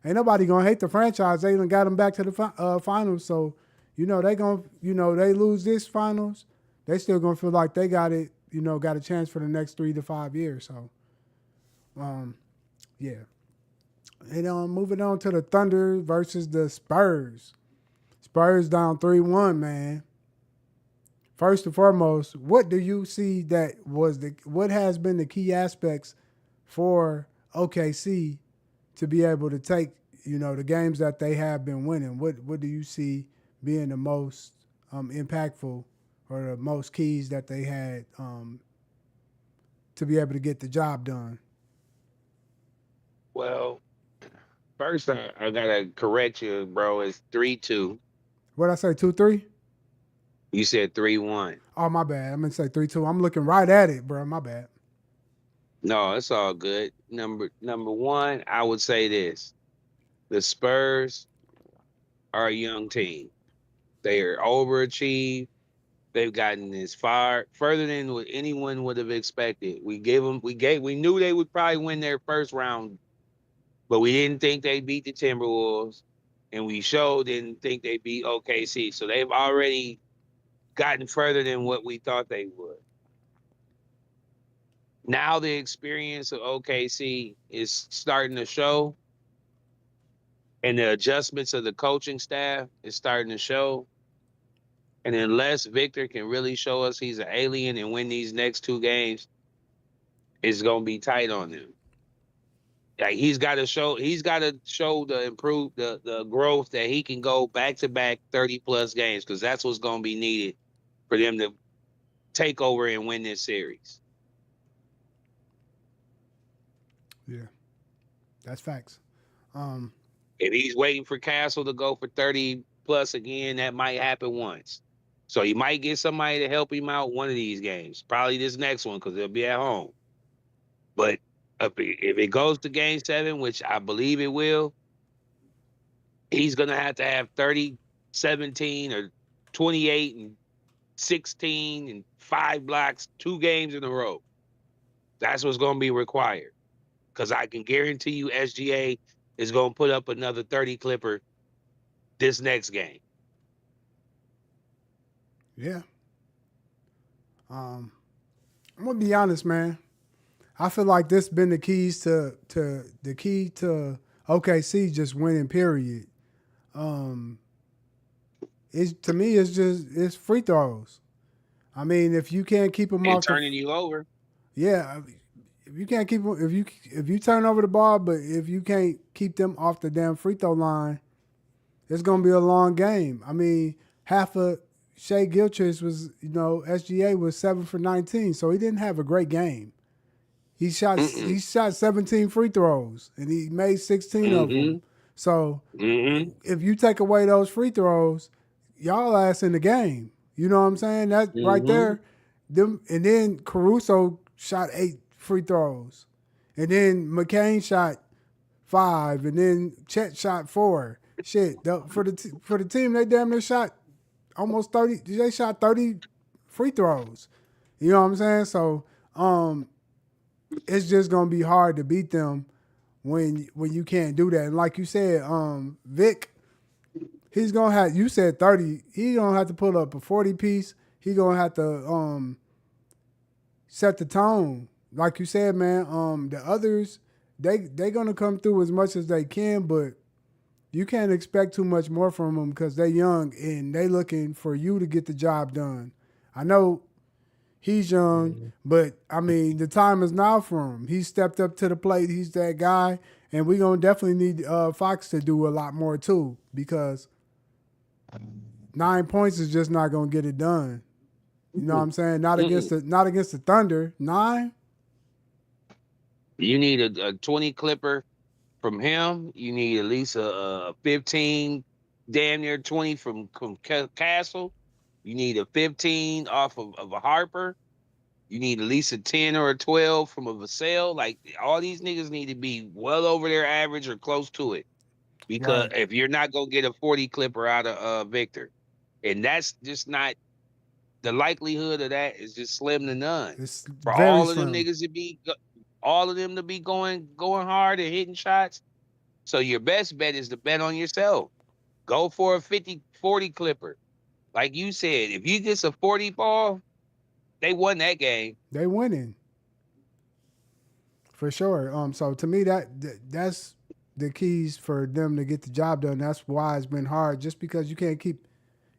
nobody gonna hate the franchise. They even got them back to the finals. So you know they gonna, you know, they lose this finals, they still gonna feel like they got it. You know, got a chance for the next 3 to 5 years. So um, yeah. And moving on to the Thunder versus the Spurs. Spurs down 3-1, man. First and foremost, what do you see that was what has been the key aspects for OKC to be able to take, you know, the games that they have been winning? What do you see being the most impactful or the most keys that they had to be able to get the job done? Well, first I gotta correct you, bro. It's 3-2. What I say, 2-3? You said 3-1. Oh my bad. I'm gonna say 3-2. I'm looking right at it, bro. My bad. No, it's all good. Number one, I would say this: the Spurs are a young team. They are overachieved. They've gotten as far further than what anyone would have expected. We knew they would probably win their first round, but we didn't think they beat the Timberwolves, and we sure didn't think they beat OKC. So they've already gotten further than what we thought they would. Now the experience of OKC is starting to show, and the adjustments of the coaching staff is starting to show. And unless Victor can really show us he's an alien and win these next two games, it's gonna be tight on him. Like he's gotta show the improve the growth that he can go back to back 30 plus games, because that's what's gonna be needed for them to take over and win this series. Yeah, that's facts. Um, If he's waiting for Castle to go for 30 plus again, that might happen once. So he might get somebody to help him out one of these games. Probably this next one, because he'll be at home. But if it goes to game 7, which I believe it will, he's gonna have 30, 17, or 28 and 16 and 5 blocks, 2 games in a row. That's what's gonna be required. Because I can guarantee you SGA is gonna put up another 30 clipper this next game. yeah. Um, I'm gonna be honest, man. I feel like this been the keys to the key to OKC just winning. Period. Um, it's to me, it's free throws. I mean, if you can't keep them And off the, turning you over. yeah, if you can't keep them, if you turn over the ball, but if you can't keep them off the damn free throw line, it's gonna be a long game. I mean, half of Shea Gilchrist was, SGA was 7 for 19, so he didn't have a great game. Mm-mm. He shot 17 free throws and he made 16 of them. Mm-hmm. So Mm-hmm. if you take away those free throws, y'all ass in the game. You know what I'm saying? That right Mm-hmm. there, them, and then Caruso shot 8 free throws, and then McCain shot 5, and then Chet shot 4. Shit, for the team, they damn near shot almost 30. They shot 30 free throws. You know what I'm saying? So um, it's just gonna be hard to beat them when you can't do that. And like you said, Vic, he's gonna have. You said 30. He gonna have to pull up a 40 piece. He gonna have to set the tone. Like you said, man. The others, they gonna come through as much as they can, but you can't expect too much more from them because they're young and they looking for you to get the job done. I know he's young, but I mean the time is now for him. He stepped up to the plate. He's that guy, and we gonna definitely need Fox to do a lot more too because 9 points is just not gonna get it done. You know what I'm saying? Mm-mm. Not against the Thunder. 9. You need a 20 clipper from him. You need at least a 15, damn near 20 from Castle. You need a 15 off of a Harper. You need at least a 10 or a 12 from a Vassell. Like all these niggas need to be well over their average or close to it. Because Right. if you're not gonna get a 40 clipper out of Victor. And that's just not, the likelihood of that is just slim to none. It's For very all of them slim. niggas to be all of them to be going hard and hitting shots. So your best bet is to bet on yourself. Go for a 50-40 clipper. Like you said, if you get a 40 ball, they won that game. They winning for sure. So to me, that's the keys for them to get the job done. That's why it's been hard. Just because you can't keep,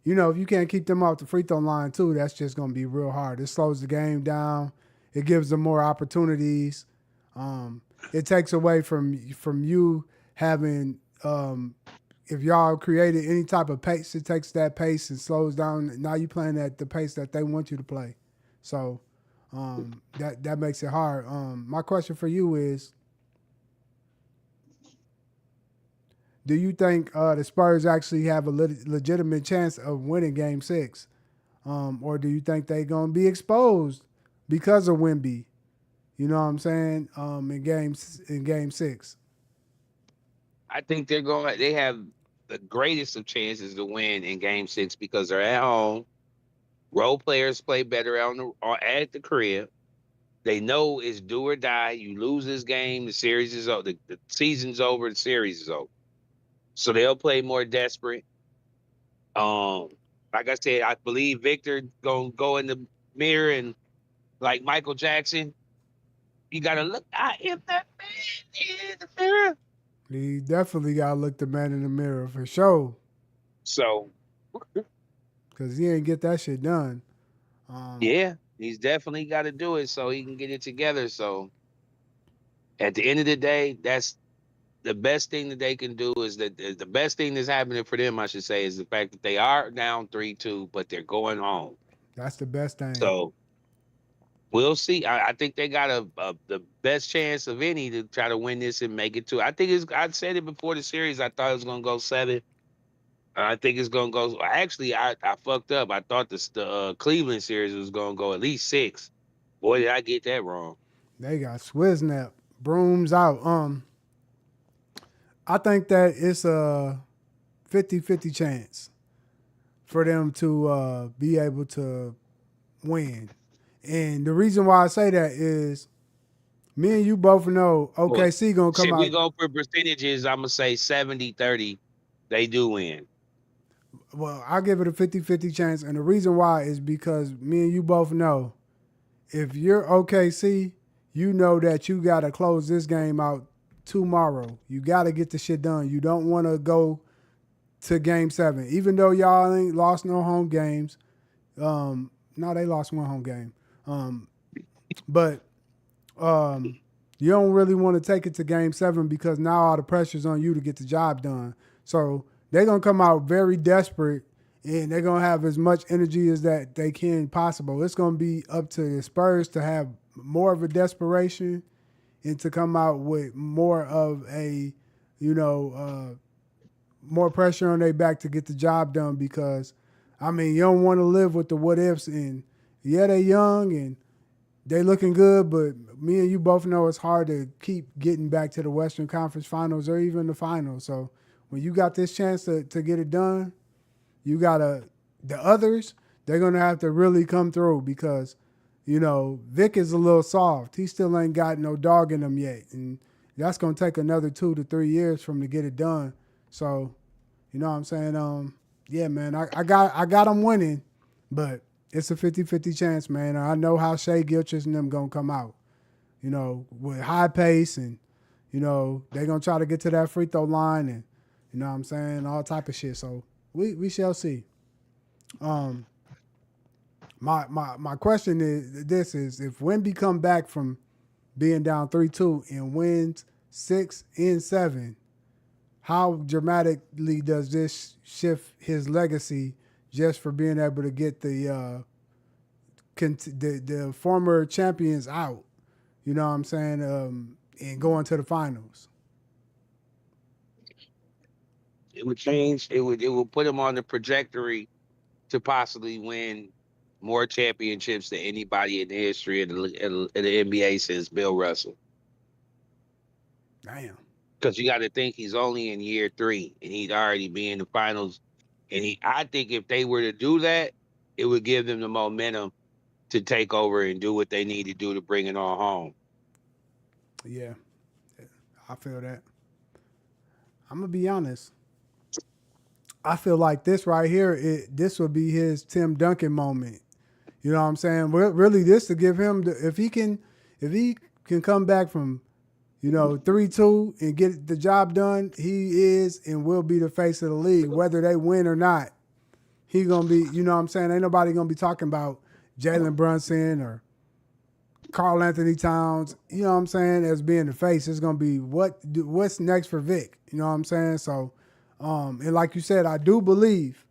if you can't keep them off the free throw line too, that's just gonna be real hard. It slows the game down. It gives them more opportunities. Um, it takes away from you having if y'all created any type of pace, it takes that pace and slows down. Now you playing at the pace that they want you to play. So that makes it hard. My question for you is: do you think the Spurs actually have a legitimate chance of winning Game 6, or do you think they're gonna be exposed because of Wemby? You know what I'm saying? In game six. I think they have the greatest of chances to win in game six because they're at home. Role players play better or at the crib. They know it's do or die. You lose this game, the series is over. The season's over. The series is over. So they'll play more desperate. Um, like I said, I believe Victor gonna go in the mirror and like Michael Jackson, you gotta look. I am that man in the mirror. He definitely got to look the man in the mirror for sure, So because he ain't get that shit done. Um, yeah, he's definitely got to do it so he can get it together. So at the end of the day, that's the best thing that they can do is that the best thing that's happening for them, I should say, is the fact that they are down 3-2, but they're going home. that's the best thing. So we'll see. I think they got the best chance of any to try to win this and make it to. I think it's. I said it before the series. I thought it was gonna go 7. I think it's gonna go. Actually, I fucked up. I thought the Cleveland series was gonna go at least 6. Boy, did I get that wrong. They got Swiznap brooms out. I think that it's a 50-50 chance for them to be able to win. And the reason why I say that is me and you both know Well, OKC gonna come shit, we out. go for percentages. I'm gonna say 70-30. They do win. Well, I give it a 50-50 chance. And the reason why is because me and you both know if you're OKC, you know that you got to close this game out tomorrow. You got to get the shit done. You don't want to go to game 7. Even though y'all ain't lost no home games. No, they lost one home game. But you don't really want to take it to game 7 because now all the pressure's on you to get the job done. So they're going to come out very desperate and they're going to have as much energy as that they can possible. It's going to be up to the Spurs to have more of a desperation and to come out with more of a, more pressure on their back to get the job done because, I mean, you don't want to live with the what ifs. And yeah, they young and they looking good, but me and you both know it's hard to keep getting back to the Western Conference Finals or even the finals. So when you got this chance to get it done, you gotta the others, they're gonna have to really come through because, Vic is a little soft. He still ain't got no dog in him yet. And that's gonna take another 2 to 3 years for him to get it done. So, you know what I'm saying? Yeah, man, I got them winning, but it's a 50-50 chance, man. I know how Shea Gilchrist and them gonna come out, with high pace and, they gonna try to get to that free throw line and, you know what I'm saying, all type of shit. So we shall see. Um, my question is if Wemby come back from being down 3-2 and wins 6 and 7, how dramatically does this shift his legacy just for being able to get the former champions out? You know what I'm saying? And going to the finals. It would change. It would put him on the trajectory to possibly win more championships than anybody in the history of the NBA since Bill Russell. Damn. Because you got to think he's only in year 3 and he'd already be in the finals. And I think if they were to do that, it would give them the momentum to take over and do what they need to do to bring it all home. Yeah, I feel that. I'm gonna be honest. I feel like this right here, this would be his Tim Duncan moment. You know what I'm saying? Really, this to give him if he can come back from 3-2 and get the job done, he is and will be the face of the league, whether they win or not. He gonna be, you know what I'm saying? Ain't nobody gonna be talking about Jalen Brunson or Carl Anthony Towns, you know what I'm saying, as being the face. It's gonna be what's next for Vic. You know what I'm saying? So, and like you said, I do believe.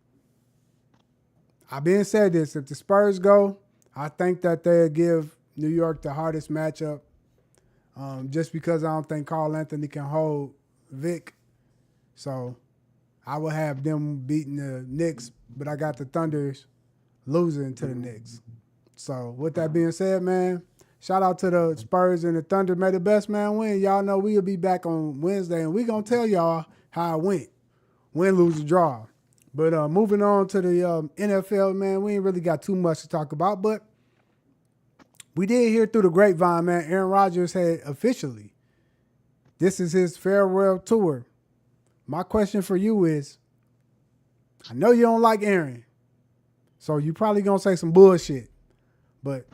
I've been said this: if the Spurs go, I think that they'll give New York the hardest matchup, just because I don't think Carl Anthony can hold Vic. So, I would have them beating the Knicks, but I got the Thunders losing to the Knicks. So, with that being said, man, Shout out to the Spurs and the Thunder. May the best man win. Y'all know we'll be back on Wednesday, and we gonna tell y'all how it went. Win, lose, or draw. But moving on to the NFL, man, we ain't really got too much to talk about, but we did hear through the grapevine, man. Aaron Rodgers had officially, this is his farewell tour. My question for you is, I know you don't like Aaron, so you probably gonna say some bullshit. But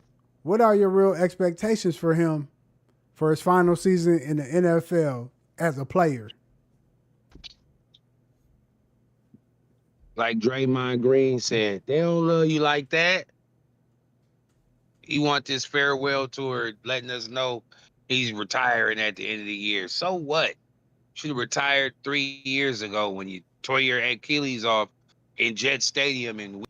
what are your real expectations for him for his final season in the NFL as a player? Like Draymond Green said, they don't love you like that. He want this farewell tour, letting us know he's retiring at the end of the year. So what? Should have retired 3 years ago when you tore your Achilles off in Jet Stadium and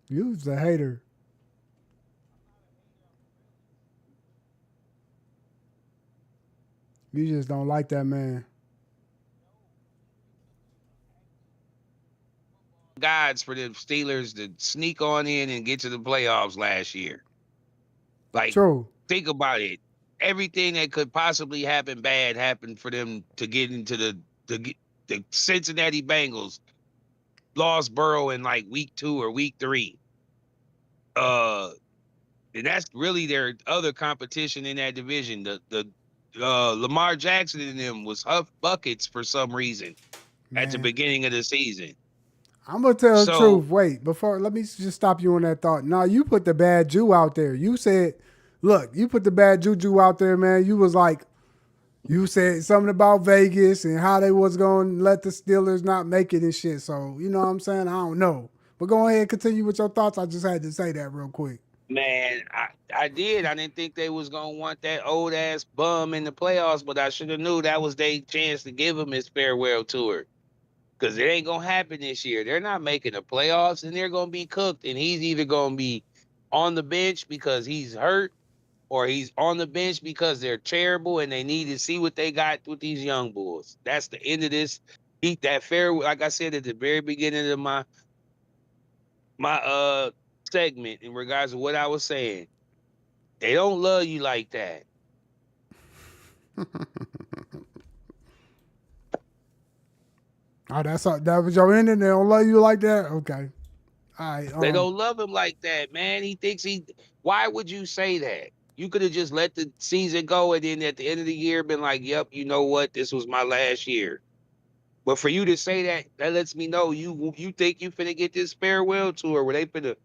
You's a hater. You just don't like that man. guides for the Steelers to sneak on in and get to the playoffs last year. Like, True. think about it. Everything that could possibly happen bad happened for them to get into the Cincinnati Bengals lost Burrow in like week 2 or week 3. Uh, and that's really their other competition in that division. The Lamar Jackson and them was huff buckets for some reason at the Man, beginning of the season. I'm gonna tell the So truth. Wait, before let me just stop you on that thought. Nah, you put the bad Jew out there. You said, look, you put the bad juju out there, man. You was like, you said something about Vegas and how they was going to let the Steelers not make it and shit. So, you know what I'm saying? I don't know. But go ahead and continue with your thoughts. I just had to say that real quick. man, I did. I didn't think they was gonna want that old ass bum in the playoffs, but I should have knew that was their chance to give him his farewell tour. Because it ain't gonna happen this year. They're not making the playoffs, and they're gonna be cooked. And he's either gonna be on the bench because he's hurt, or he's on the bench because they're terrible and they need to see what they got with these young bulls. That's the end of this. Eat that fair. Like I said at the very beginning of my segment in regards to what I was saying. They don't love you like that. Oh, that was your ending. They don't love you like that. Okay. All right. They don't love him like that, man. He thinks he. Why would you say that? You could have just let the season go and then at the end of the year been like, "Yep, you know what? This was my last year." But for you to say that, that lets me know you think you finna get this farewell tour where they finna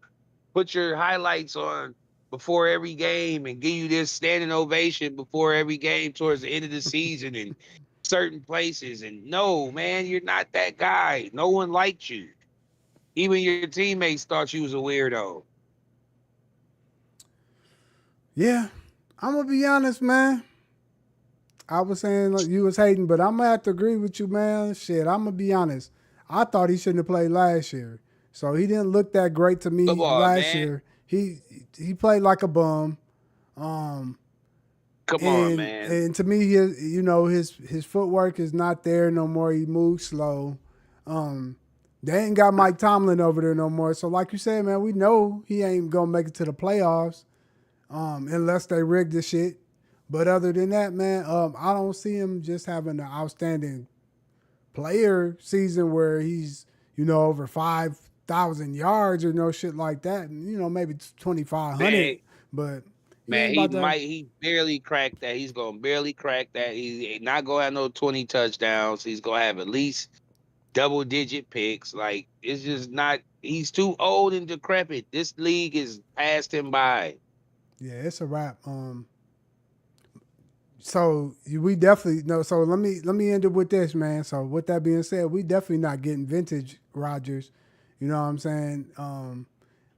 put your highlights on before every game and give you this standing ovation before every game towards the end of the season in certain places. And no, man, you're not that guy. No one liked you. Even your teammates thought you was a weirdo. Yeah. I'm gonna be honest, man. I was saying like, you was hating, but I'm gonna have to agree with you, man. Shit, I'm gonna be honest. I thought he shouldn't have played last year, so he didn't look that great to Come me on, last man. year. He played like a bum, um, Come on, man. and to me, his footwork is not there no more. He moves slow. Um, they ain't got Mike Tomlin over there no more. So like you said, man, we know he ain't gonna make it to the playoffs unless they rig the shit. But other than that, man, I don't see him just having an outstanding player season where he's over 5,000 yards or no shit like that, and maybe 2,500. Man, But he man, ain't about to. he barely cracked that. He's gonna barely crack that. He's not gonna have no 20 touchdowns. He's gonna have at least double digit picks. Like it's just not. He's too old and decrepit. This league is passed him by. Yeah, it's a wrap. So we definitely no. So let me end it with this, man. So with that being said, we definitely not getting vintage Rogers. You know what I'm saying?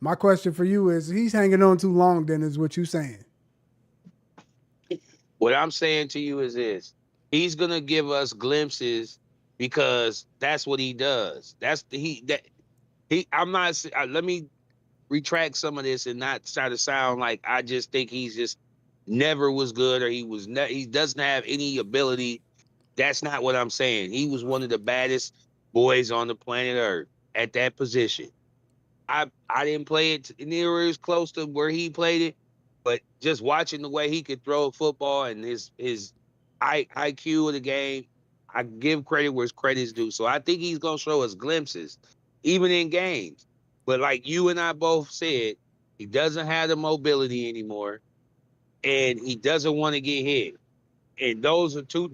My question for you is, he's hanging on too long. Then is what you saying? What I'm saying to you is this: he's gonna give us glimpses. because that's what he does. That's the he that he. I'm not. Let me retract some of this and not try to sound like I just think he's just never was good or he doesn't have any ability. That's not what I'm saying. He was one of the baddest boys on the planet Earth at that position. I didn't play it near as close to where he played it, but just watching the way he could throw a football and his IQ of the game, I give credit where credit's due. So I think he's gonna show us glimpses, even in games. But like you and I both said, he doesn't have the mobility anymore, and he doesn't want to get hit. And those are two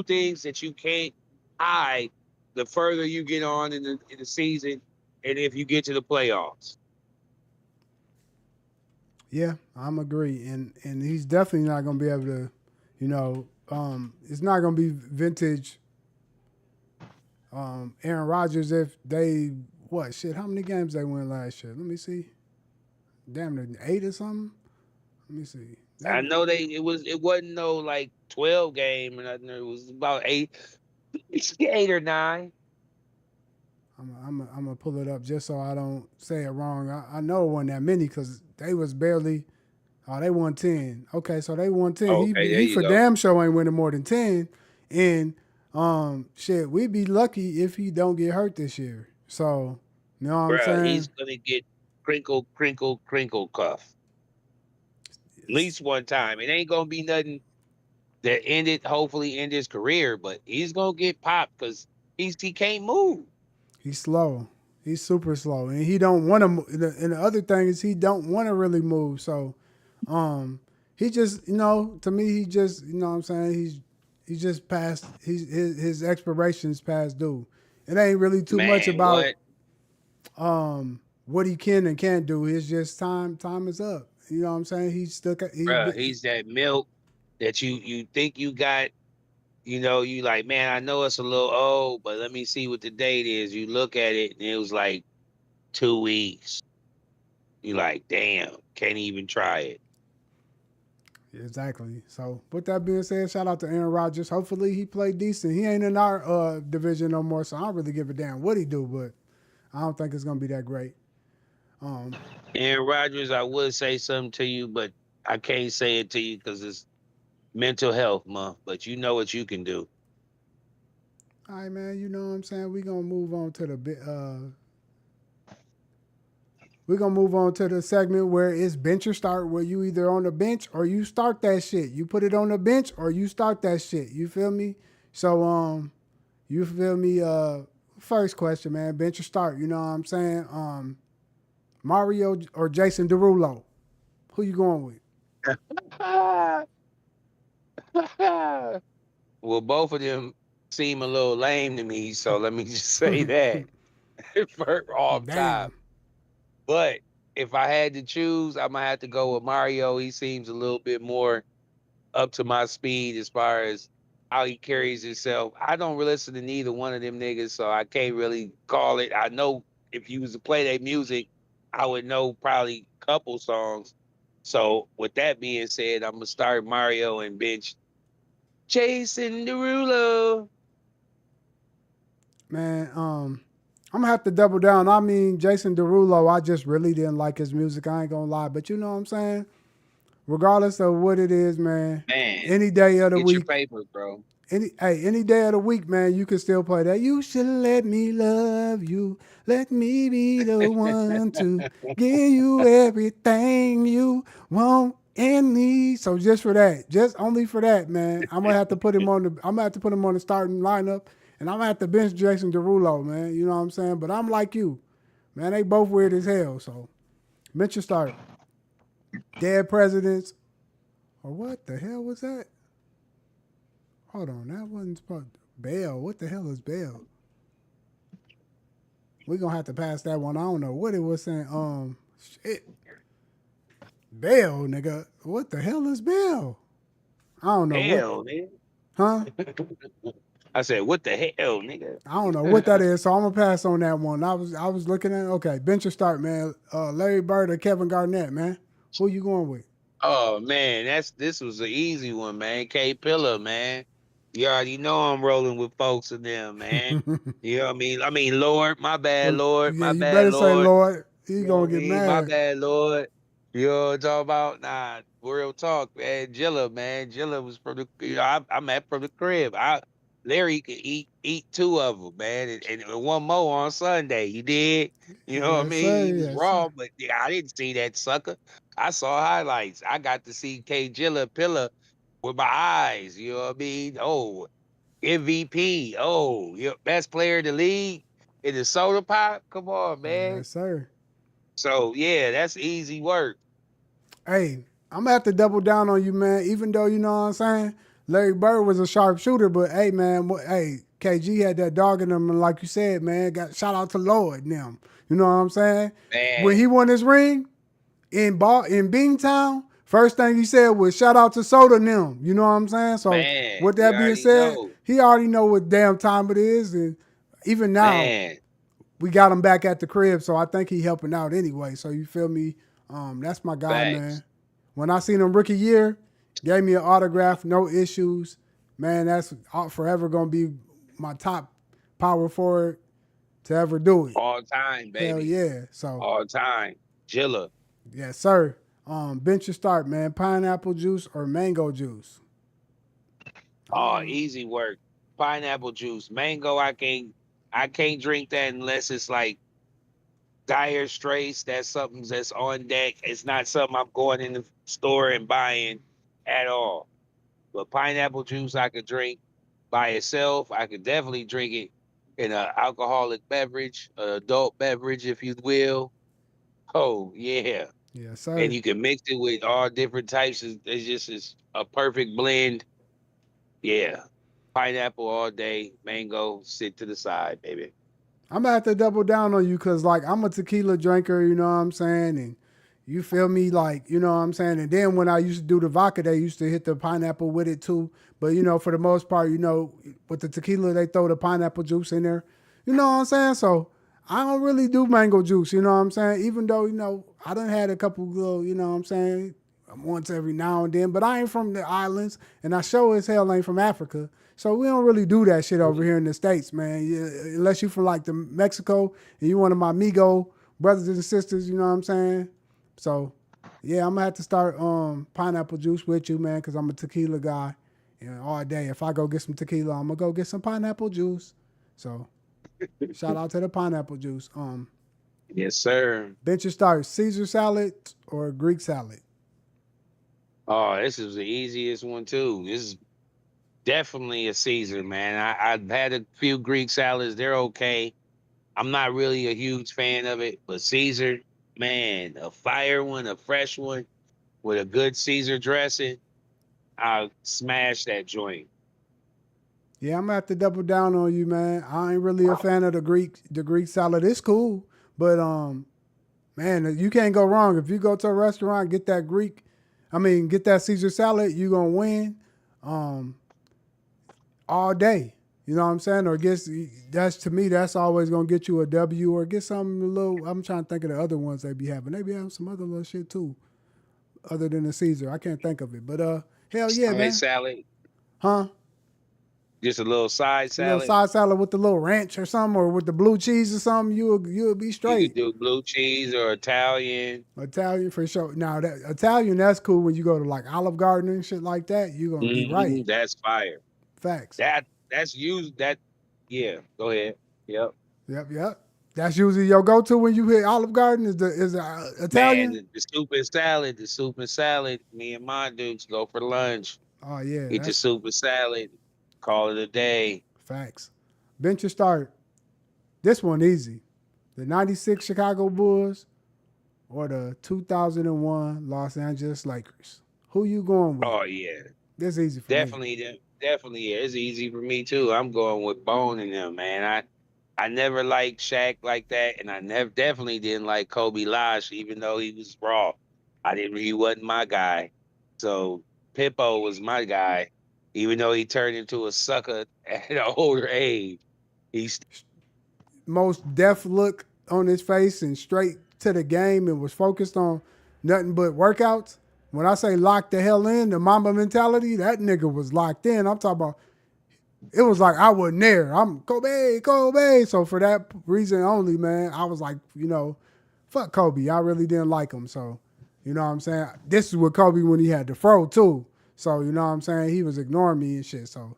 things that you can't hide the further you get on in the season, and if you get to the playoffs. Yeah, I'm agree, and he's definitely not gonna be able to, it's not gonna be vintage Aaron Rodgers if they what shit? How many games they win last year? Let me see. Damn, near 8 or something. Let me see. I know it wasn't no like 12 game or nothing. It was about it's 8 or 9. I'm gonna pull it up just so I don't say it wrong. I know it wasn't that many because they was barely. Oh, they won 10. Okay, so they won 10. Oh, He okay, there he you for go. damn sure ain't winning more than 10. And shit, we'd be lucky if he don't get hurt this year. So you know what I'm Bruh, he's saying? gonna get crinkle, crinkle, crinkle cuff. At least one time. It ain't gonna be nothing that hopefully end his career, but he's gonna get popped because he can't move. He's slow. He's super slow, and he don't want to. And the other thing is he don't want to really move. So, he just to me he just what I'm saying he's just past his expiration's past due. It ain't really too much Man, about what? what he can and can't do. It's just time is up. You know what I'm saying? He's stuck. Bruh, he's that milk that you think you got. You like, man, I know it's a little old, but let me see what the date is. You look at it and it was like 2 weeks. You like, damn, can't even try it. Exactly. So, with that being said, shout out to Aaron Rodgers. Hopefully, he played decent. He ain't in our division no more, so I don't really give a damn what he do. But I don't think it's gonna be that great. Um, Aaron Rodgers, I would say something to you, but I can't say it to you because it's mental health month. But you know what you can do. all right, man. You know what I'm saying? We gonna move on to the we're gonna move on to the segment where it's bench or start, where you either on the bench or you start that shit. You put it on the bench or you start that shit. You feel me? So you feel me? First question, man. Bench or start? You know what I'm saying? Mario or Jason Derulo? Who you going with? Well, both of them seem a little lame to me, so let me just say that for off top. Damn. But if I had to choose, I might have to go with Mario. He seems a little bit more up to my speed as far as how he carries himself. I don't really listen to neither one of them niggas, so I can't really call it. I know if you was to play their music, I would know probably a couple songs. So with that being said, I'm gonna start Mario and bench Jason Derulo. Man, I'm gonna have to double down. I mean, Jason Derulo, I just really didn't like his music. I ain't gonna lie, but you know what I'm saying. Regardless of what it is, man, Man, any day of the get your week, paper, bro. any day of the week, man, you can still play that. You should let me love you. Let me be the one to give you everything you want and need. So just for that, just only for that, man, I'm gonna have to put him on the. I'm gonna have to put him on the starting lineup, and I'm gonna have to bench Jason Derulo, man. You know what I'm saying? But I'm like you, man. They both weird as hell. So bench your start. Dead presidents or what the hell was that? Hold on, that wasn't supposed. Bell. What the hell is Bell? We gonna have to pass that one. I don't know what it was saying. Shit. Bell, nigga. What the hell is Bell? I don't know what. Hell, man. Huh? I said, what the hell, nigga? I don't know what that is. So I'm gonna pass on that one. I was looking at okay. Bench or start, man. Larry Bird or Kevin Garnett, man. Who you going with? Oh man, this was an easy one, man. K Pillar, man. You already know I'm rolling with folks in them, man. You know what I mean? I mean, Lord, my bad, Well, Lord, yeah, my you bad, better say Lord. Lord. He You know gonna what I get mean? My mad. bad, Lord. You know what I'm talking about? Nah, real talk, man. Jilla, man. Jilla was from the, I'm at from the crib. Larry could eat two of them, man, and one more on Sunday. You did? You know what I Yes, mean? sir. He was Yes, sir. raw, but yeah, I didn't see that sucker. I saw highlights. I got to see K Jilla Pillar with my eyes. You know what I mean? Oh, MVP. Oh, best player in the league in the soda pop. Come on, man. Yes, sir. So yeah, that's easy work. Hey, I'm gonna have to double down on you, man. Even though you know what I'm saying, Larry Bird was a sharp shooter, but hey, man, hey, KG had that dog in him, and like you said, man, got shout out to Lloyd and them. You know what I'm saying? When Man, he won his ring in Beantown, first thing he said was shout out to Soda and them. You know what I'm saying? So man, with you that being already said, know. he already know what damn time it is, and even now Man, we got him back at the crib, so I think he helping out anyway. So you feel me? That's my guy, facts. man. When I seen him rookie year, gave me an autograph, no issues. Man, that's forever gonna be my top power forward to ever do it. All time, Hell baby. yeah. So All time. Jilla. yes, sir. Bench your start, man. Pineapple juice or mango juice. Oh, Um, easy work. Pineapple juice. Mango, I can't drink that unless it's like dire straits. That's something that's on deck. It's not something I'm going in the store and buying at all. But pineapple juice I could drink by itself. I could definitely drink it in an alcoholic beverage, an adult beverage, if you will. Oh, yeah. yes, And sir. you can mix it with all different types of it's just is a perfect blend. Yeah. Pineapple all day, mango, sit to the side, baby. I'm gonna have to double down on you because like I'm a tequila drinker, you know what I'm saying, and you feel me, like you know what I'm saying. And then when I used to do the vodka, they used to hit the pineapple with it too. But you know, for the most part, you know, with the tequila, they throw the pineapple juice in there. You know what I'm saying? So I don't really do mango juice. You know what I'm saying? Even though you know I done had a couple little, you know what I'm saying, once every now and then. But I ain't from the islands, and I sure as hell ain't from Africa. So we don't really do that shit over here in the states, man. Unless you from like the Mexico and you one of my Migo brothers and sisters, you know what I'm saying? So yeah, I'm gonna have to start pineapple juice with you, man, because I'm a tequila guy. And all day, if I go get some tequila, I'm gonna go get some pineapple juice. So shout out to the pineapple juice. Yes, sir. Bench your start: Caesar salad or Greek salad. Oh, this is the easiest one too. This is definitely a Caesar, man. I've had a few Greek salads. They're okay. I'm not really a huge fan of it, but Caesar, man, a fire one, a fresh one with a good Caesar dressing, I'll smash that joint. Yeah, I'm gonna have to double down on you, man. I ain't really a fan of the Greek salad. It's cool, but man, you can't go wrong if you go to a restaurant get that Greek. I mean, get that Caesar salad, you gonna win um, all day. You know what I'm saying? Or get that's to me that's always gonna get you a W or get something a little. I'm trying to think of the other ones they be having. They be having some other little shit too, other than the Caesar. I can't think of it, but hell yeah, Side man. salad, Huh? just a little side A little salad. side salad with the little ranch or something, or with the blue cheese or something, you'll be You could straight. do blue cheese or Italian. Italian for sure. Now that Italian, that's cool when you go to like Olive Garden and shit like that. You gonna be right. That's fire. Facts. That's used that. Yeah, go ahead. Yep. Yep, yep. That's usually your go-to when you hit Olive Garden is the Man, Italian. the soup and salad, the soup and salad. Me and my dudes go for lunch. Oh yeah, Get your that's soup and salad. Call it a day. facts. Bench or start. This one easy. The '96 Chicago Bulls or the 2001 Los Angeles Lakers. Who you going with? Oh yeah, This easy for me. definitely. Yeah, it's easy for me too. I'm going with Bone in them, man. I never liked Shaq like that, and I never definitely didn't like Kobe Lash, even though he was raw. He wasn't my guy. So Pippo was my guy, even though he turned into a sucker at an older age. He's Most deft look on his face and straight to the game and was focused on nothing but workouts. When I say locked the hell in, the Mamba mentality, that nigga was locked in. I'm talking about It was like I wasn't there. I'm Kobe, Kobe. So for that reason only, man, I was like, fuck Kobe. I really didn't like him. So, you know what I'm saying? This is with Kobe when he had the fro too. So, you know what I'm saying? He was ignoring me and shit. So,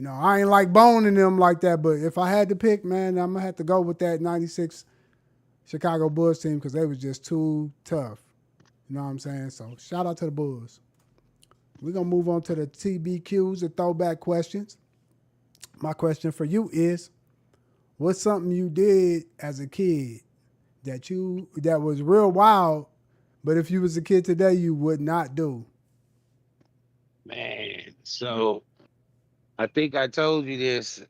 I ain't like boning them like that. But if I had to pick, man, I'm gonna have to go with that '96 Chicago Bulls team because they was just too tough. You know what I'm saying? So shout out to the Bulls. We're gonna move on to the TBQs, the throwback questions. My question for you is, what's something you did as a kid that was real wild, but if you was a kid today, you would not do? Man, so I think I told you this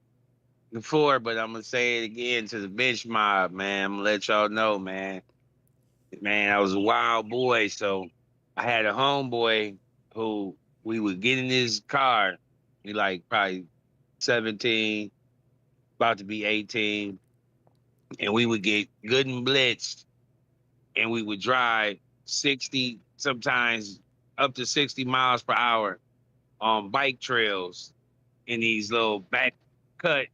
before, but I'm gonna say it again to the bench mob, man. I'm gonna let y'all know, man. Man, I was a wild boy, so I had a homeboy who we would get in his car. He like probably 17, about to be 18, and we would get good and blitzed, and we would drive 60, sometimes up to 60 miles per hour on bike trails in these little back cut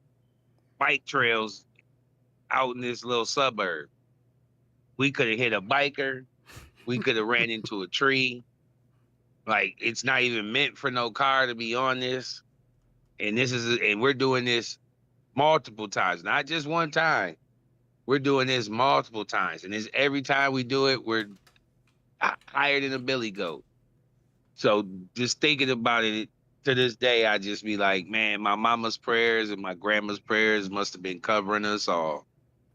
bike trails out in this little suburb. We could have hit a biker. We could have ran into a tree. Like it's not even meant for no car to be on this. And we're doing this multiple times, not just one time. We're doing this multiple times, and it's every time we do it, we're higher than a billy goat. So just thinking about it to this day, I just be like, man, my mama's prayers and my grandma's prayers must have been covering us all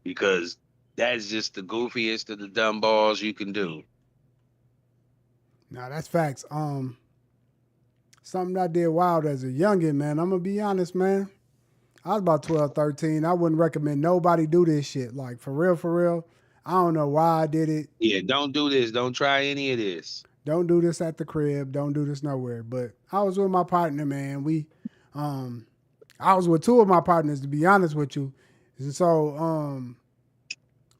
because that's just the goofiest of the dumb balls you can do. Now that's facts. Something I did wild as a youngin', man. I'm gonna be honest, man. I was about 12, 13. I wouldn't recommend nobody do this shit. Like for real, for real. I don't know why I did it. Yeah, don't do this. Don't try any of this. Don't do this at the crib. Don't do this nowhere. But I was with my partner, man. Um, I was with two of my partners, to be honest with you. And so,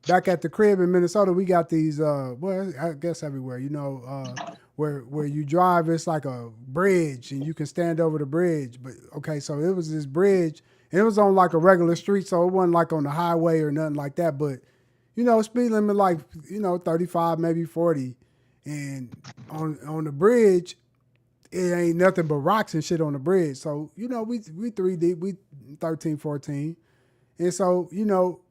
back at the crib in Minnesota, we got these. Well, I guess everywhere, where you drive, it's like a bridge, and you can stand over the bridge. But okay, so it was this bridge, and it was on like a regular street, so it wasn't like on the highway or nothing like that. But speed limit like 35, maybe 40, and on the bridge, it ain't nothing but rocks and shit on the bridge. So we three deep, we 13, 14. And so,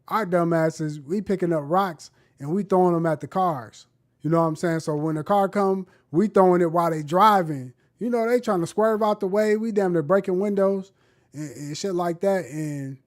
our dumbasses, we picking up rocks and we throwing them at the cars. You know what I'm saying? So when the car come, we throwing it while they driving. They trying to swerve out the way. We damn near breaking windows and shit like that. And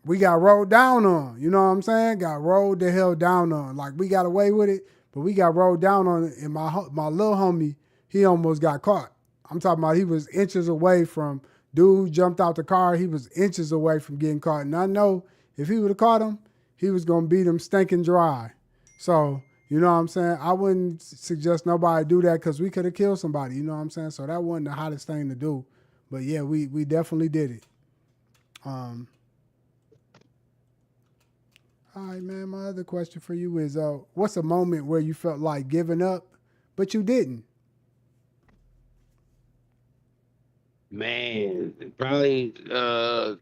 we got rolled down on. You know what I'm saying? Got rolled the hell down on. Like we got away with it, but we got rolled down on it. And my little homie, he almost got caught. I'm talking about he was inches away from dude jumped out the car. He was inches away from getting caught. And I know if he would have caught him, he was gonna beat him stinking dry. So you know what I'm saying? I wouldn't suggest nobody do that because we could have killed somebody. You know what I'm saying? So that wasn't the hottest thing to do. But yeah, we definitely did it. Um, all right, man. My other question for you is, what's a moment where you felt like giving up, but you didn't? Man, probably man,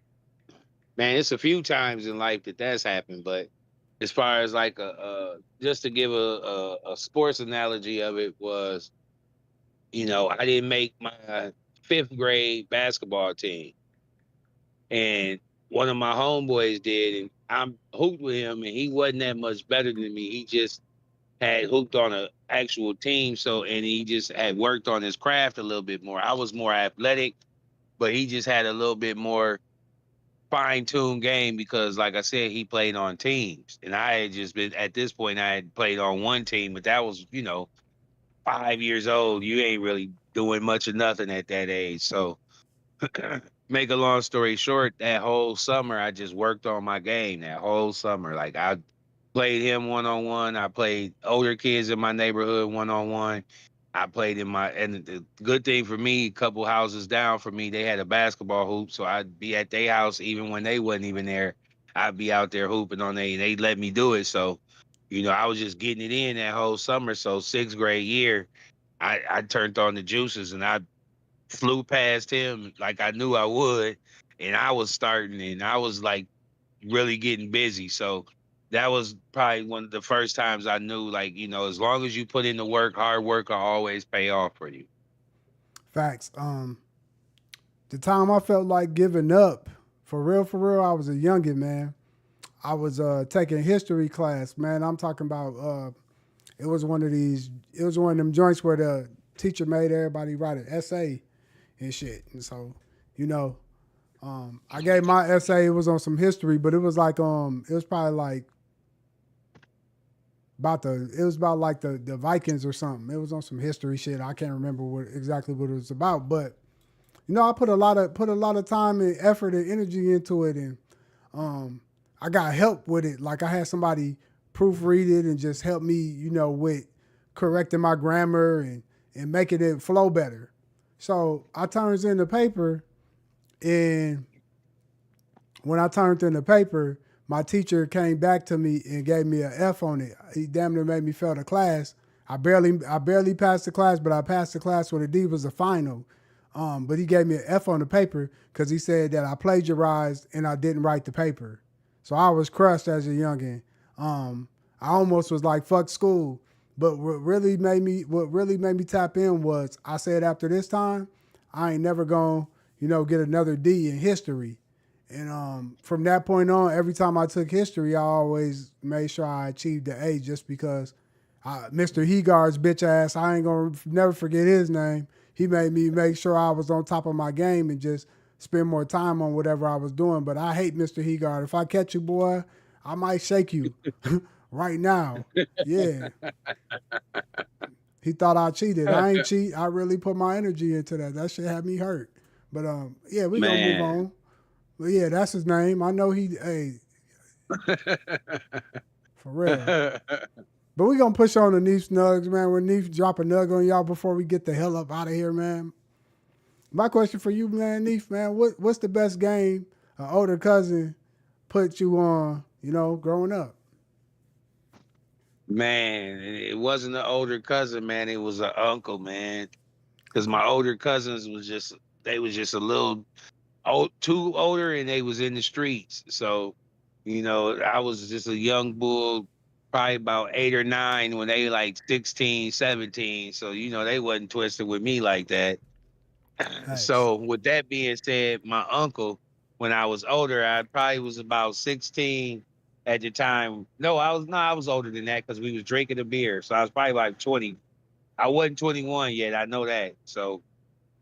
it's a few times in life that that's happened, but as far as like just to give a sports analogy of it was, I didn't make my fifth grade basketball team, and one of my homeboys did, and I'm hooped with him, and he wasn't that much better than me. He just had hooped on a actual team, so and he just had worked on his craft a little bit more. I was more athletic, but he just had a little bit more fine-tuned game because, like I said, he played on teams, and I had just been at this point. I had played on one team, but that was 5 years old. You ain't really doing much of nothing at that age. So, make a long story short, that whole summer I just worked on my game. That whole summer, like I played him one on one. I played older kids in my neighborhood one on one. I played in my and the good thing for me, a couple houses down from me, they had a basketball hoop, so I'd be at their house even when they wasn't even there. I'd be out there hooping on they let me do it. So, I was just getting it in that whole summer. So sixth grade year, I turned on the juices and I flew past him like I knew I would, and I was starting, and I was like really getting busy. So that was probably one of the first times I knew, like, as long as you put in the work, hard work will always pay off for you. Facts. The time I felt like giving up, for real, I was a youngin', man. I was taking history class, man. I'm talking about it was one of them joints where the teacher made everybody write an essay and shit. And so, you know, I gave my essay. It was on some history, but it was like it was probably like it was about like the Vikings or something. It was on some history shit. I can't remember exactly what it was about, but I put a lot of time and effort and energy into it, and um, I got help with it. Like I had somebody proofread it and just help me, with correcting my grammar and making it flow better. So I turns in the paper, and when I turned in the paper, my teacher came back to me and gave me an F on it. He damn near made me fail the class. I barely passed the class, but I passed the class with a D. It was a final. But he gave me an F on the paper because he said that I plagiarized and I didn't write the paper. So I was crushed as a youngin. I almost was like fuck school. But what really made me tap in was I said after this time, I ain't never gonna, get another D in history. And from that point on, every time I took history, I always made sure I achieved the A just because Mr. Hegard's bitch ass, I ain't going to never forget his name. He made me make sure I was on top of my game and just spend more time on whatever I was doing. But I hate Mr. Hegard. If I catch you, boy, I might shake you right now. Yeah. He thought I cheated. I ain't cheat. I really put my energy into that. That shit had me hurt. But yeah, we gonna move Man. on. But yeah, that's his name. I know hey, for real. But we gonna push on the Neef Nugs, man. When Neef drop a nug on y'all before we get the hell up out of here, man. My question for you, man, Neef, man, what's the best game an older cousin put you on, growing up? Man, it wasn't an older cousin, man. It was an uncle, man. Because my older cousins they was just a little too older, and they was in the streets. So, I was just a young bull, probably about 8 or 9 when they like 16, 17. So, they wasn't twisted with me like that. Thanks. So with that being said, my uncle, when I was older, I probably was about 16 at the time. No, I was older than that because we was drinking a beer. So I was probably like 20. I wasn't 21 yet. I know that. So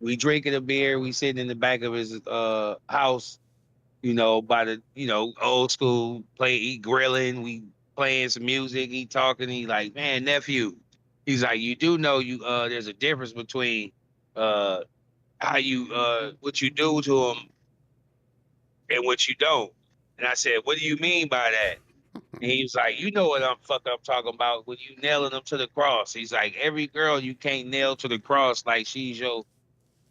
we drinking a beer. We sitting in the back of his house, by the old school play, he grilling. We playing some music. He talking. He like, man, nephew. He's like, you do know there's a difference between uh how you what you do to them and what you don't. And I said, what do you mean by that? And he was like, you know what I'm talking about when you nailing them to the cross. He's like, every girl you can't nail to the cross like she's your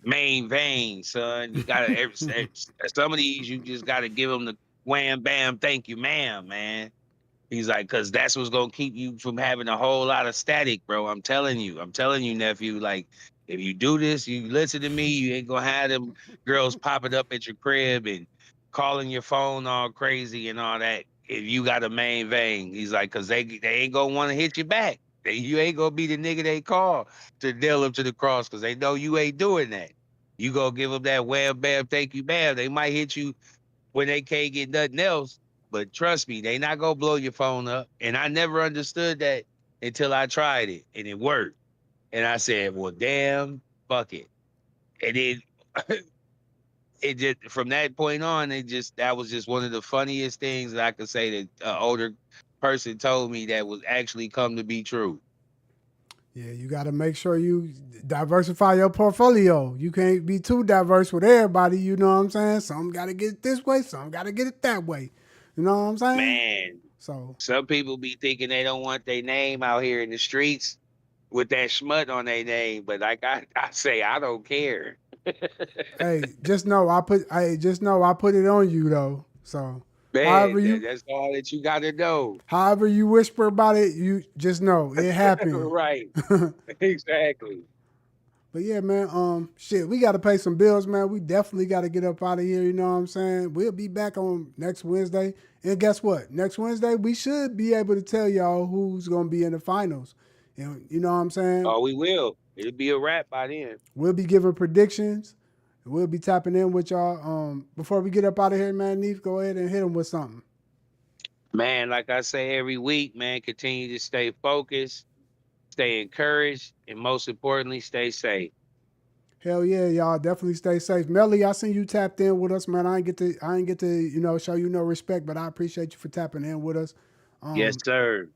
main vein, son. You gotta some of these you just gotta give them the wham bam, thank you, ma'am, man. He's like, cause that's what's gonna keep you from having a whole lot of static, bro. I'm telling you, nephew. Like, if you do this, you listen to me, you ain't gonna have them girls popping up at your crib and calling your phone all crazy and all that. If you got a main vein, he's like, cause they ain't gonna want to hit you back. You ain't gonna be the nigga they call to nail them to the cross, cause they know you ain't doing that. You gonna give them that wham bam, thank you, ma'am. They might hit you when they can't get nothing else. But trust me, they not gonna blow your phone up. And I never understood that until I tried it and it worked. And I said, well, damn, fuck it. And then it just from that point on, that was just one of the funniest things that I could say that an older person told me that was actually come to be true. Yeah, you got to make sure you diversify your portfolio. You can't be too diverse with everybody. You know what I'm saying? Some got to get it this way, some got to get it that way. You know what I'm saying? Man, So, some people be thinking they don't want their name out here in the streets with that schmut on their name, but like I say, I don't care. hey, just know I put it on you though. So, however Man, you that's all that you got to know. however you whisper about it, you just know it happened. Right. Exactly. But yeah, man, shit, we gotta pay some bills, man. We definitely gotta get up out of here, you know what I'm saying? We'll be back on next Wednesday. And guess what? Next Wednesday, we should be able to tell y'all who's gonna be in the finals. And you know what I'm saying? Oh, we will. It'll be a wrap by then. We'll be giving predictions. We'll be tapping in with y'all. Before we get up out of here, man, Neef, go ahead and hit them with something. Man, like I say every week, man, continue to stay focused, stay encouraged, and most importantly, stay safe. Hell yeah, y'all definitely stay safe. Melly, I seen you tapped in with us, man. I ain't get to, show you no respect, but I appreciate you for tapping in with us. Yes, Um, sir.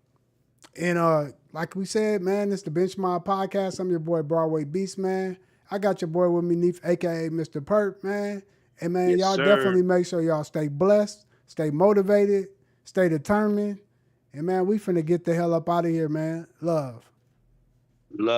and like we said, man, it's the Benchmark Podcast. I'm your boy Broadway Beast, man. I got your boy with me, Neef, aka Mr. Perp, man. And man, Yes, y'all sir. definitely make sure y'all stay blessed, stay motivated, stay determined. And man, we finna get the hell up out of here, man. Love. Love.